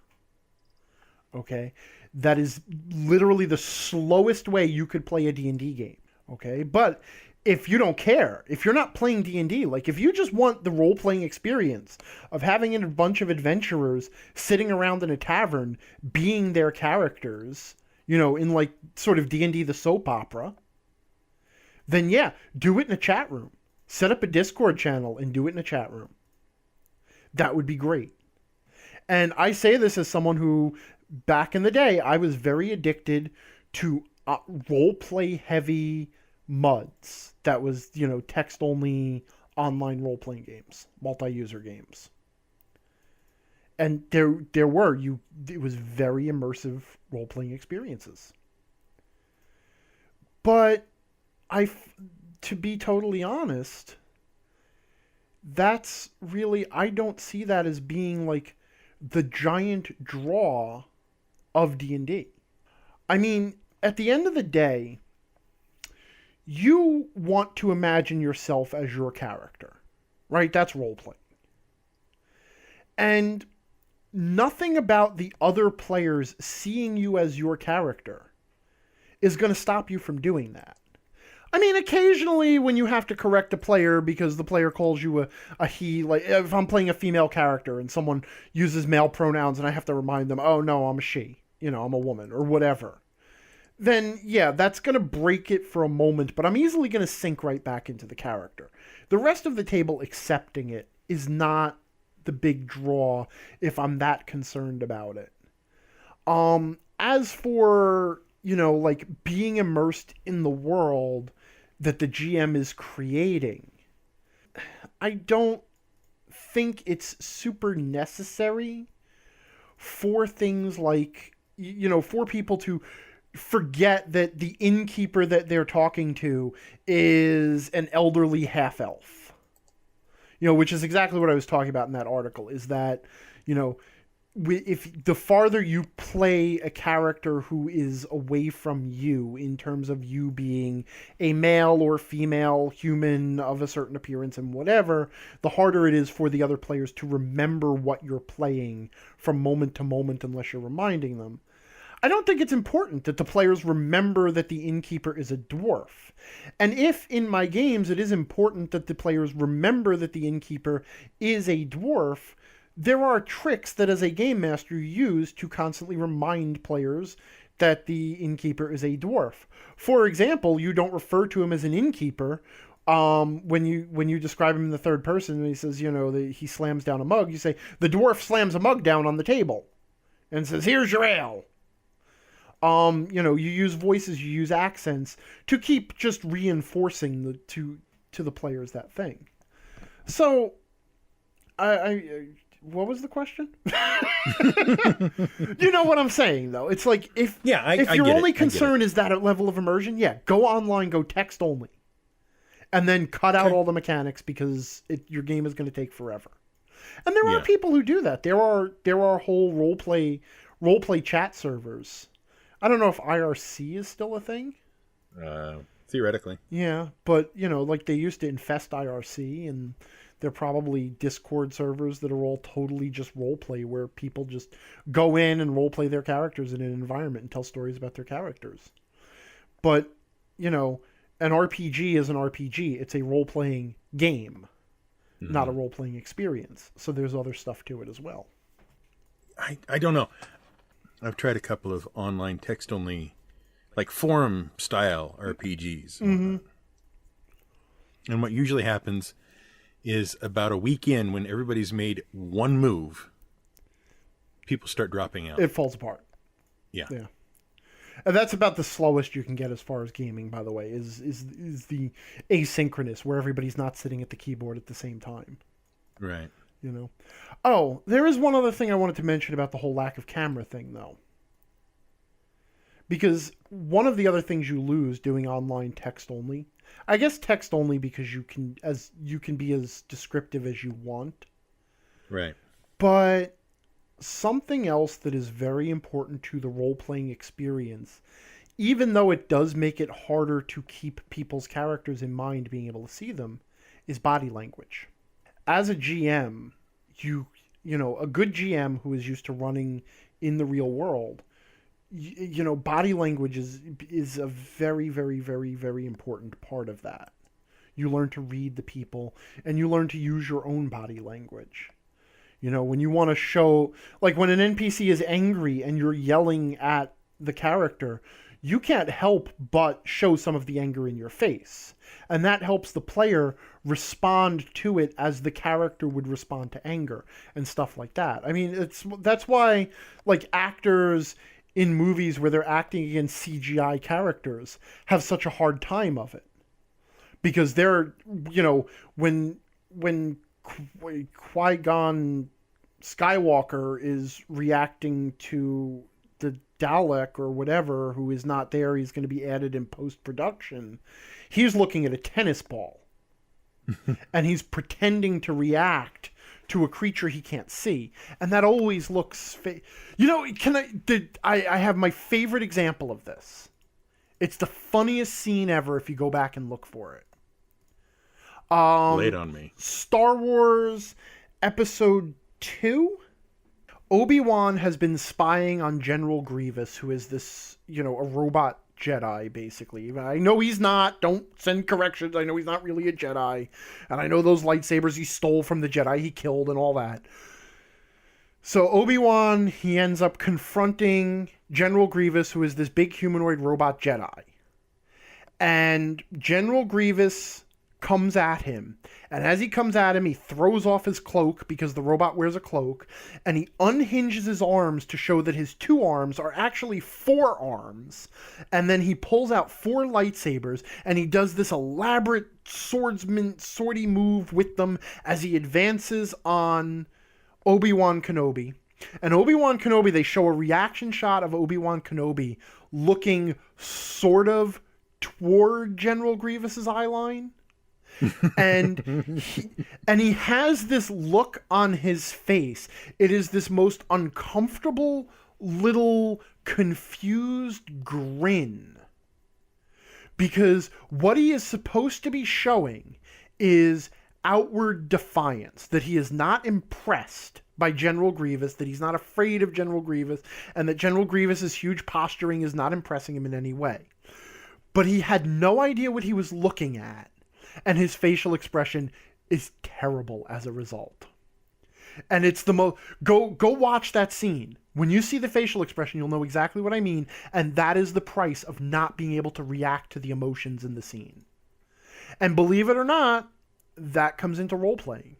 Okay? That is literally the slowest way you could play a D&D game. Okay? But if you don't care, if you're not playing D&D, like if you just want the role-playing experience of having a bunch of adventurers sitting around in a tavern being their characters, you know, in like sort of D&D the soap opera, then yeah, do it in a chat room. Set up a Discord channel and do it in a chat room. That would be great. And I say this as someone who, back in the day, I was very addicted to role-play heavy MUDs. That was, you know, text-only online role-playing games, multi-user games. And it was very immersive role-playing experiences. But to be totally honest, that's really, I don't see that as being like the giant draw of D&D. I mean, at the end of the day, you want to imagine yourself as your character, right? That's role-playing. And nothing about the other players seeing you as your character is going to stop you from doing that. I mean, occasionally when you have to correct a player because the player calls you a he, like if I'm playing a female character and someone uses male pronouns and I have to remind them, oh no, I'm a she, you know, I'm a woman or whatever, then yeah, that's going to break it for a moment, but I'm easily going to sink right back into the character. The rest of the table accepting it is not the big draw if I'm that concerned about it. As for, you know, like being immersed in the world that the GM is creating, I don't think it's super necessary for things like, you know, for people to forget that the innkeeper that they're talking to is an elderly half-elf. You know, which is exactly what I was talking about in that article, is that, you know, if the farther you play a character who is away from you in terms of you being a male or female human of a certain appearance and whatever, the harder it is for the other players to remember what you're playing from moment to moment unless you're reminding them. I don't think it's important that the players remember that the innkeeper is a dwarf. And if in my games it is important that the players remember that the innkeeper is a dwarf, there are tricks that as a game master you use to constantly remind players that the innkeeper is a dwarf. For example, you don't refer to him as an innkeeper when you describe him in the third person and he says, you know, he slams down a mug, you say, the dwarf slams a mug down on the table and says, here's your ale. You know, you use voices, you use accents to keep just reinforcing to the players that thing. So, what was the question? You know what I'm saying, though. It's like if your only concern is that level of immersion, yeah, go online, go text only, and then cut out all the mechanics because your game is going to take forever. And there are people who do that. There are whole role play chat servers. I don't know if IRC is still a thing. Theoretically. Yeah, but, you know, like they used to infest IRC, and there are probably Discord servers that are all totally just roleplay, where people just go in and roleplay their characters in an environment and tell stories about their characters. But, you know, an RPG is an RPG. It's a role-playing game, not a role-playing experience. So there's other stuff to it as well. I don't know. I've tried a couple of online text-only, like forum-style RPGs. Mm-hmm. And what usually happens is about a week in, when everybody's made one move, people start dropping out. It falls apart. Yeah. And that's about the slowest you can get as far as gaming, by the way, is the asynchronous, where everybody's not sitting at the keyboard at the same time. Right. You know. Oh, there is one other thing I wanted to mention about the whole lack of camera thing, though. Because one of the other things you lose doing online text only, I guess text only because you can be as descriptive as you want. Right. But something else that is very important to the role-playing experience, even though it does make it harder to keep people's characters in mind being able to see them, is body language. As a GM, a good GM who is used to running in the real world, body language is a very, very, very, very important part of that. You learn to read the people, and you learn to use your own body language. When you want to show, like when an NPC is angry and you're yelling at the character, you can't help but show some of the anger in your face. And that helps the player respond to it as the character would respond to anger and stuff like that. I mean, that's why, like, actors in movies where they're acting against CGI characters have such a hard time of it. Because they're, when Qui-Gon Skywalker is reacting to the Dalek or whatever who is not there, he's going to be added in post-production, he's looking at a tennis ball. And he's pretending to react to a creature he can't see. And that always looks... I have my favorite example of this. It's the funniest scene ever if you go back and look for it. Lay it on me. Star Wars Episode 2? Obi-Wan has been spying on General Grievous, who is this, a robot Jedi, basically. I know he's not. Don't send corrections. I know he's not really a Jedi. And I know those lightsabers he stole from the Jedi he killed and all that. So Obi-Wan, he ends up confronting General Grievous, who is this big humanoid robot Jedi. And General Grievous comes at him. And as he comes at him, he throws off his cloak because the robot wears a cloak. And he unhinges his arms to show that his 2 arms are actually 4 arms. And then he pulls out 4 lightsabers. And he does this elaborate swordy move with them as he advances on Obi-Wan Kenobi. And Obi-Wan Kenobi, they show a reaction shot of Obi-Wan Kenobi looking sort of toward General Grievous's eye line. and he has this look on his face. It is this most uncomfortable little confused grin. Because what he is supposed to be showing is outward defiance, that he is not impressed by General Grievous, that he's not afraid of General Grievous, and that General Grievous's huge posturing is not impressing him in any way. But he had no idea what he was looking at. And his facial expression is terrible as a result. And it's the most... Go watch that scene. When you see the facial expression, you'll know exactly what I mean. And that is the price of not being able to react to the emotions in the scene. And believe it or not, that comes into role-playing.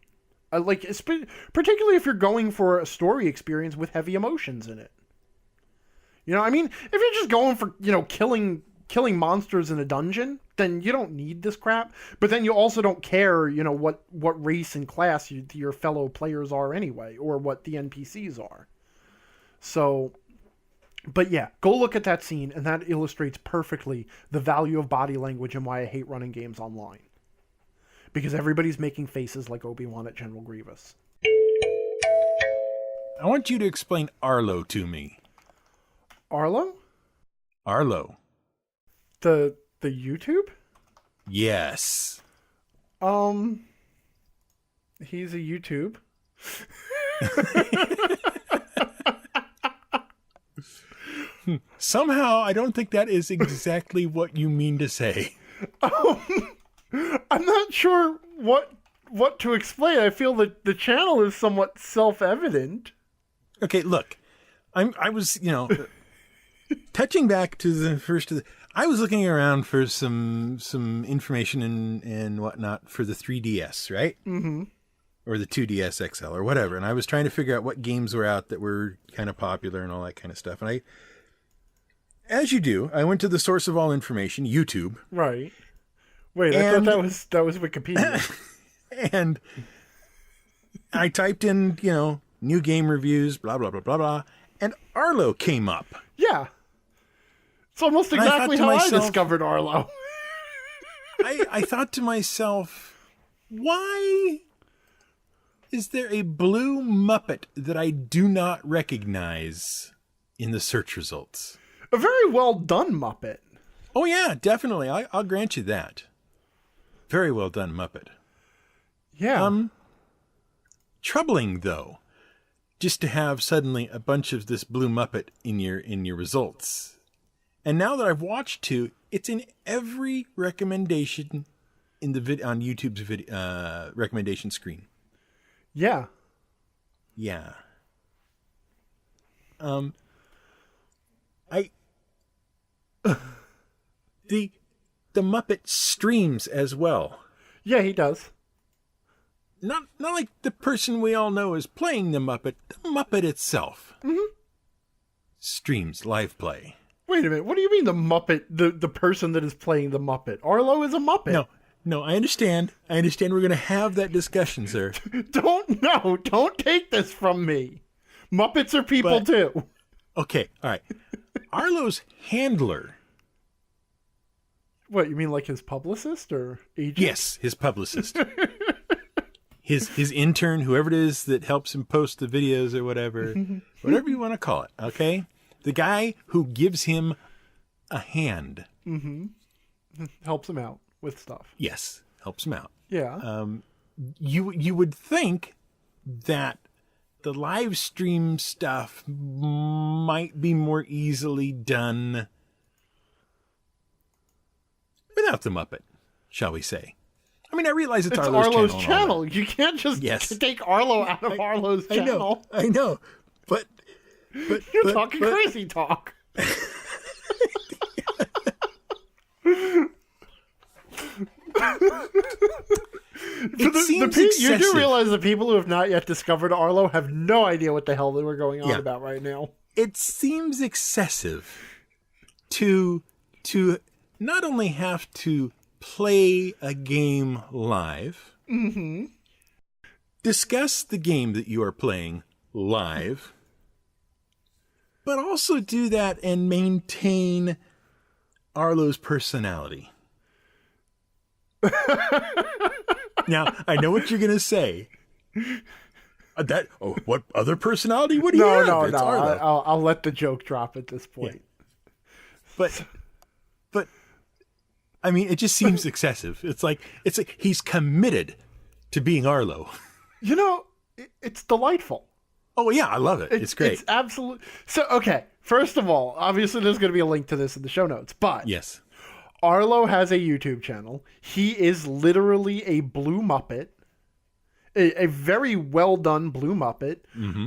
Particularly if you're going for a story experience with heavy emotions in it. If you're just going for, killing monsters in a dungeon, then you don't need this crap. But then you also don't care, what race and class your fellow players are anyway, or what the NPCs are. So, but yeah, go look at that scene, and that illustrates perfectly the value of body language and why I hate running games online. Because everybody's making faces like Obi-Wan at General Grievous. I want you to explain Arlo to me. Arlo? Arlo. The YouTube? Yes. He's a YouTube. Somehow, I don't think that is exactly what you mean to say. I'm not sure what to explain. I feel that the channel is somewhat self-evident. Okay, look. I was, touching back to the first of the... I was looking around for some information and whatnot for the 3DS, right? Mm-hmm. Or the 2DS XL or whatever. And I was trying to figure out what games were out that were kind of popular and all that kind of stuff. And as you do, I went to the source of all information, YouTube. Right. Wait, I thought that was Wikipedia. And I typed in, new game reviews, blah, blah, blah, blah, blah. And Arlo came up. Yeah. It's almost exactly how I discovered Arlo. I thought to myself, why Is there a blue Muppet that I do not recognize in the search results? A very well done Muppet. Oh, yeah, definitely. I'll grant you that. Very well done Muppet. Yeah. Troubling, though, just to have suddenly a bunch of this blue Muppet in your results. And now that I've watched 2, it's in every recommendation in the on YouTube's recommendation screen. Yeah. Yeah. The Muppet streams as well. Yeah, he does. Not like the person we all know is playing the Muppet. The Muppet itself streams live play. Wait a minute. What do you mean the Muppet? The person that is playing the Muppet? Arlo is a Muppet. No. I understand. We're going to have that discussion, sir. Don't take this from me. Muppets are people too. Okay. All right. Arlo's handler. What, you mean like his publicist or agent? Yes, his publicist. his intern, whoever it is that helps him post the videos or whatever you want to call it, okay? The guy who gives him a hand. Mm-hmm. Helps him out with stuff. Yes, helps him out. Yeah. You would think that the live stream stuff might be more easily done without the Muppet, shall we say. I mean, I realize it's Arlo's channel. You can't just take Arlo out of Arlo's channel. I know. But you're talking crazy talk. You do realize the people who have not yet discovered Arlo have no idea what the hell they were going on about right now. It seems excessive to not only have to play a game live, discuss the game that you are playing live, but also do that and maintain Arlo's personality. Now, I know what you're going to say. What other personality would he have? No. I'll let the joke drop at this point. Yeah. But I mean, it just seems excessive. It's like he's committed to being Arlo. You know, it's delightful. Oh yeah, I love it. It's great. It's absolute. So okay, first of all, obviously there's going to be a link to this in the show notes, but yes. Arlo has a YouTube channel. He is literally a blue Muppet, a very well done blue Muppet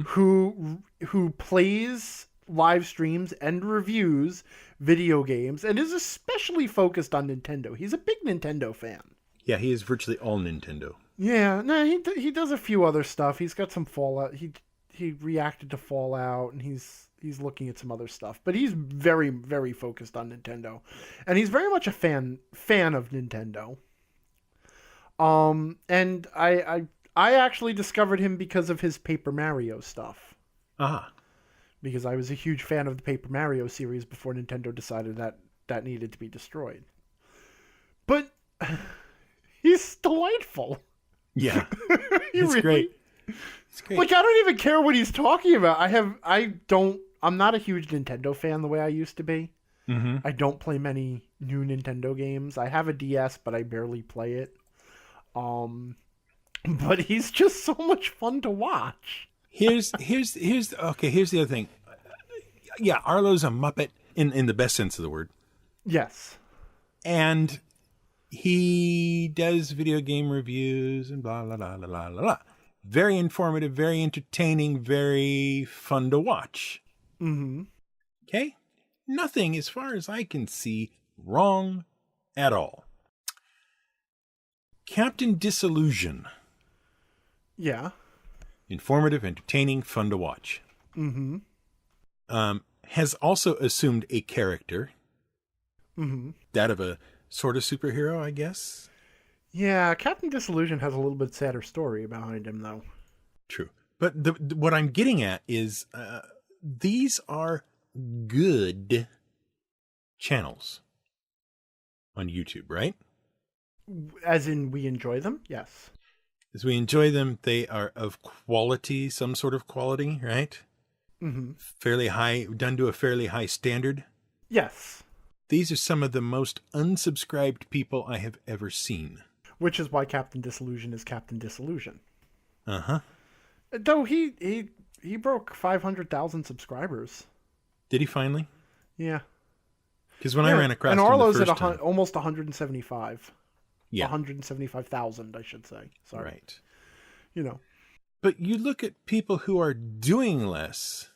who plays live streams and reviews video games and is especially focused on Nintendo. He's a big Nintendo fan. Yeah, he is virtually all Nintendo. Yeah, no, he does a few other stuff. He's got some Fallout. He reacted to Fallout, and he's looking at some other stuff. But he's very, very focused on Nintendo, and he's very much a fan of Nintendo. And I actually discovered him because of his Paper Mario stuff. Because I was a huge fan of the Paper Mario series before Nintendo decided that needed to be destroyed. But he's delightful. Yeah, it's great. It's great. Like, I don't even care what he's talking about. I'm not a huge Nintendo fan the way I used to be. I don't play many new Nintendo games. I have a DS, but I barely play it. But he's just so much fun to watch. Here's the other thing. Yeah, Arlo's a Muppet in the best sense of the word. Yes. And he does video game reviews and blah, blah, blah, blah, blah, blah. Very informative, very entertaining, very fun to watch. Okay? Nothing, as far as I can see, wrong at all. Captain Disillusion. Yeah. Informative, entertaining, fun to watch. Has also assumed a character. That of a sort of superhero, I guess. Yeah, Captain Disillusion has a little bit sadder story behind him, though. True. But what I'm getting at is these are good channels on YouTube, right? As in, we enjoy them? Yes. As we enjoy them, they are of quality, some sort of quality, right? Mm-hmm. Fairly high, done to a fairly high standard. Yes. These are some of the most unsubscribed people I have ever seen. Which is why Captain Disillusion is Captain Disillusion. Uh-huh. Though he broke 500,000 subscribers. Did he finally? Yeah. Because when I ran across and him Arlo's the first at time, almost 175. yeah, 175,000, I should say. Sorry. right. You know. But you look at people who are doing less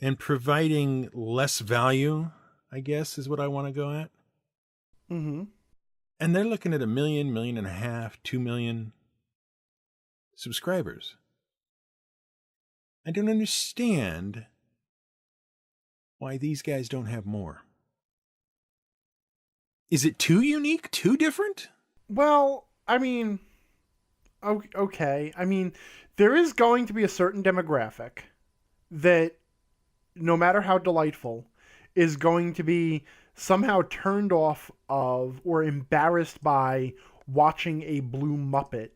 and providing less value, I guess, is what I want to go at. Mm-hmm. And they're looking at 1 million, 1.5 million, 2 million subscribers. I don't understand why these guys don't have more. Is it too unique? Too different? Well, I mean, okay. I mean, there is going to be a certain demographic that, no matter how delightful, is going to be somehow turned off of or embarrassed by watching a blue Muppet.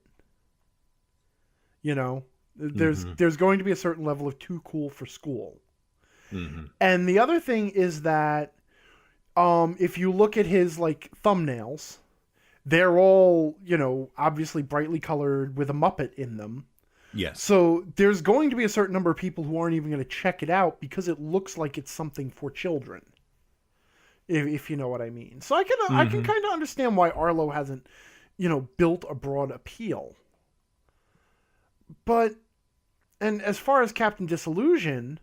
You know, there's going to be a certain level of too cool for school. Mm-hmm. And the other thing is that if you look at his like thumbnails, they're all, you know, obviously brightly colored with a Muppet in them. Yes. So there's going to be a certain number of people who aren't even going to check it out because it looks like it's something for children. If you know what I mean. So I can kind of understand why Arlo hasn't, you know, built a broad appeal. But, and as far as Captain Disillusion,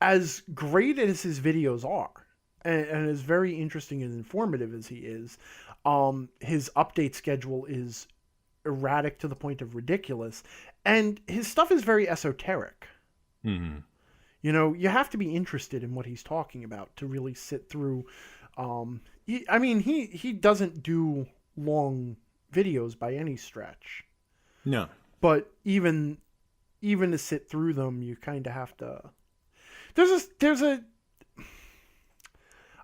as great as his videos are, and as very interesting and informative as he is, his update schedule is erratic to the point of ridiculous, and his stuff is very esoteric. Mm-hmm. You know, you have to be interested in what he's talking about to really sit through. He doesn't do long videos by any stretch. No. But even to sit through them, you kind of have to. There's a.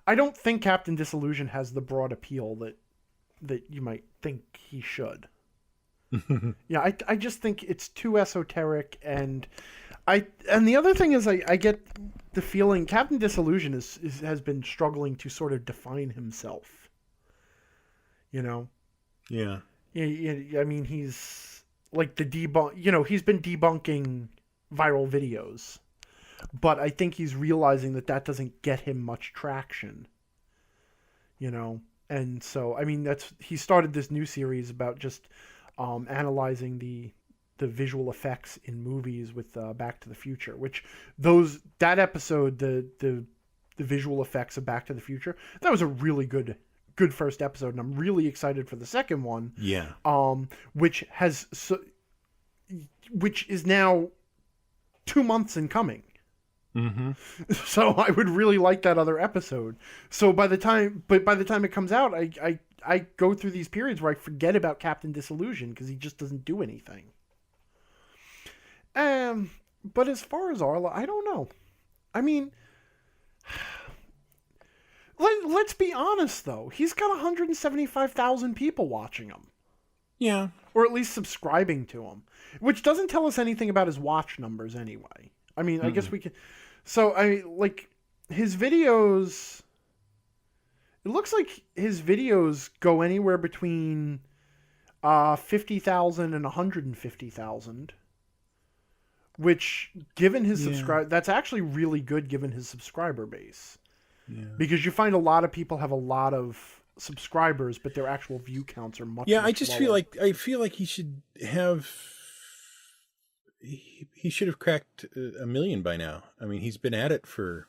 I don't think Captain Disillusion has the broad appeal that you might think he should. Yeah, I just think it's too esoteric, and the other thing is I get the feeling Captain Disillusion has been struggling to sort of define himself. You know. Yeah. I mean, he's like he's been debunking viral videos, but I think he's realizing that doesn't get him much traction. You know, and so I mean he started this new series about just analyzing the visual effects in movies with Back to the Future, which that episode, the visual effects of Back to the Future, that was a really good first episode, and I'm really excited for the second one. Yeah. Which is now 2 months in coming. Mm-hmm. So I would really like that other episode. So by the time it comes out, I go through these periods where I forget about Captain Disillusion because he just doesn't do anything. But as far as Arlo, I don't know. I mean, let's be honest though. He's got 175,000 people watching him. Yeah. Or at least subscribing to him, which doesn't tell us anything about his watch numbers anyway. I mean, I guess we can. So his videos. It looks like his videos go anywhere between 50,000 and 150,000. Which, given his that's actually really good given his subscriber base. Yeah. Because you find a lot of people have a lot of subscribers, but their actual view counts are much. Yeah, much I just lower. feel like he should have. He should have cracked 1 million by now. I mean, he's been at it for.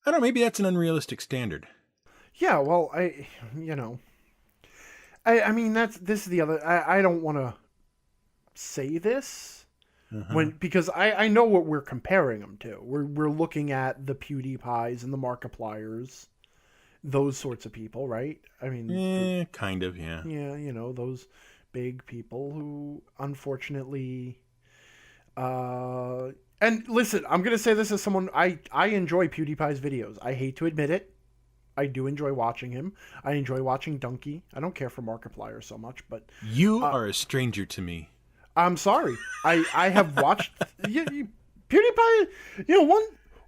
I don't know. Maybe that's an unrealistic standard. Yeah, well, I mean this is the other. I don't want to say this because I know what we're comparing them to. We're looking at the PewDiePies and the Markipliers, those sorts of people, right? I mean, kind of, yeah. Yeah, those big people who unfortunately. And listen, I'm gonna say this as someone I enjoy PewDiePie's videos. I hate to admit it. I do enjoy watching him. I enjoy watching Donkey. I don't care for Markiplier so much, but you are a stranger to me. I'm sorry. I have watched PewDiePie.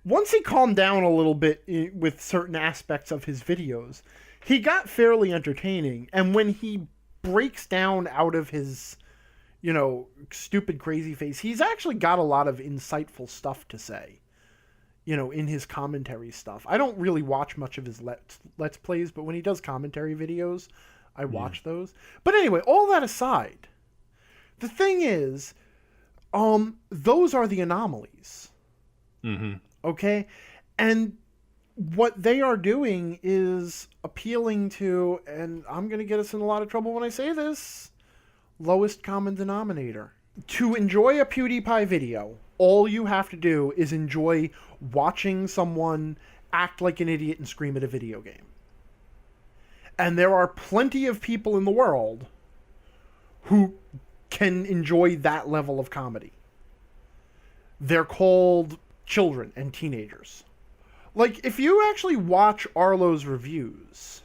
Once he calmed down a little bit with certain aspects of his videos, he got fairly entertaining. And when he breaks down out of his, stupid crazy face, he's actually got a lot of insightful stuff to say. In his commentary stuff. I don't really watch much of his let's plays, but when he does commentary videos, I watch those. But anyway, all that aside, the thing is, those are the anomalies. Mm-hmm. Okay? And what they are doing is appealing to, and I'm going to get us in a lot of trouble when I say this, lowest common denominator. To enjoy a PewDiePie video, all you have to do is enjoy watching someone act like an idiot and scream at a video game. And there are plenty of people in the world who can enjoy that level of comedy. They're called children and teenagers. Like, if you actually watch Arlo's reviews,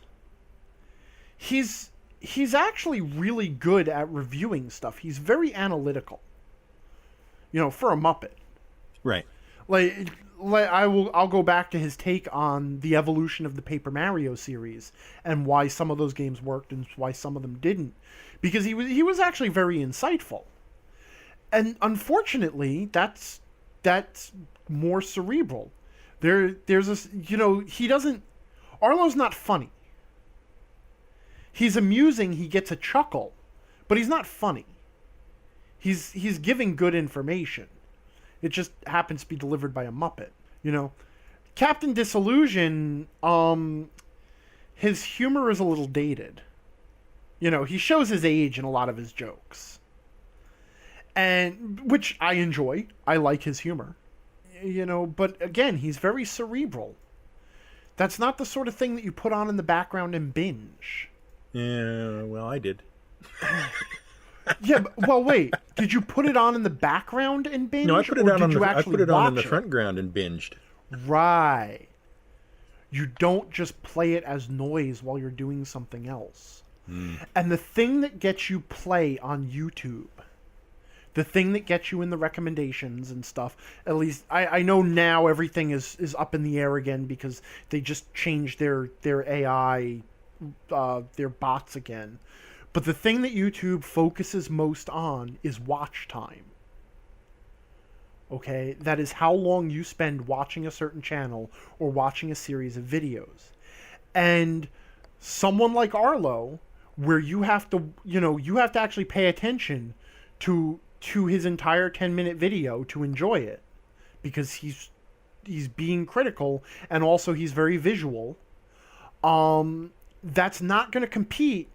he's actually really good at reviewing stuff. He's very analytical. For a Muppet. Right. I'll go back to his take on the evolution of the Paper Mario series and why some of those games worked and why some of them didn't, because he was actually very insightful. And unfortunately, that's more cerebral. There's this, he doesn't. Arlo's not funny. He's amusing. He gets a chuckle, but he's not funny. He's giving good information. It just happens to be delivered by a Muppet, Captain Disillusion, his humor is a little dated. He shows his age in a lot of his jokes. And which I enjoy. I like his humor. But again, he's very cerebral. That's not the sort of thing that you put on in the background and binge. Yeah, well, I did. Yeah, well, wait. Did you put it on in the background and binge? No, I put it on in the front ground and binged. Right. You don't just play it as noise while you're doing something else. And the thing that gets you play on YouTube, the thing that gets you in the recommendations and stuff, at least I know now everything is up in the air again because they just changed their AI, their bots again. But the thing that YouTube focuses most on is watch time. Okay? That is how long you spend watching a certain channel or watching a series of videos. And someone like Arlo, where you have to actually pay attention to his entire 10-minute video to enjoy it, because he's being critical and also he's very visual. That's not going to compete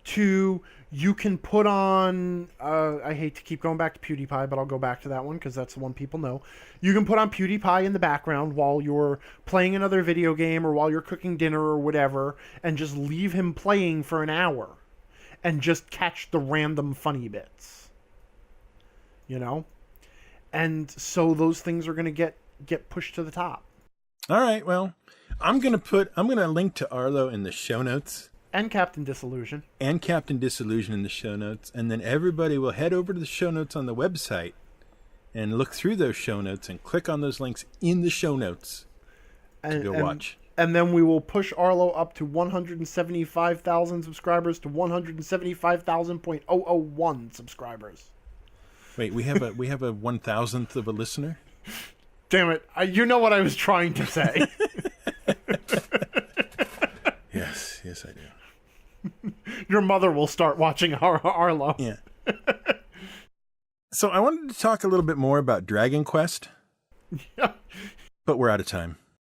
to, you can put on, I hate to keep going back to PewDiePie, but I'll go back to that one because that's the one people know. You can put on PewDiePie in the background while you're playing another video game or while you're cooking dinner or whatever, and just leave him playing for an hour and just catch the random funny bits. And so those things are going to get pushed to the top. All right, well, I'm going to link to Arlo in the show notes. And Captain Disillusion. And Captain Disillusion in the show notes. And then everybody will head over to the show notes on the website and look through those show notes and click on those links in the show notes to go watch. And then we will push Arlo up to 175,000 subscribers to 175,000.001 subscribers. Wait, we have a 1,000th of a listener? Damn it. You know what I was trying to say. Yes, I do. Your mother will start watching Arlo. Yeah. So I wanted to talk a little bit more about Dragon Quest. Yeah. But we're out of time.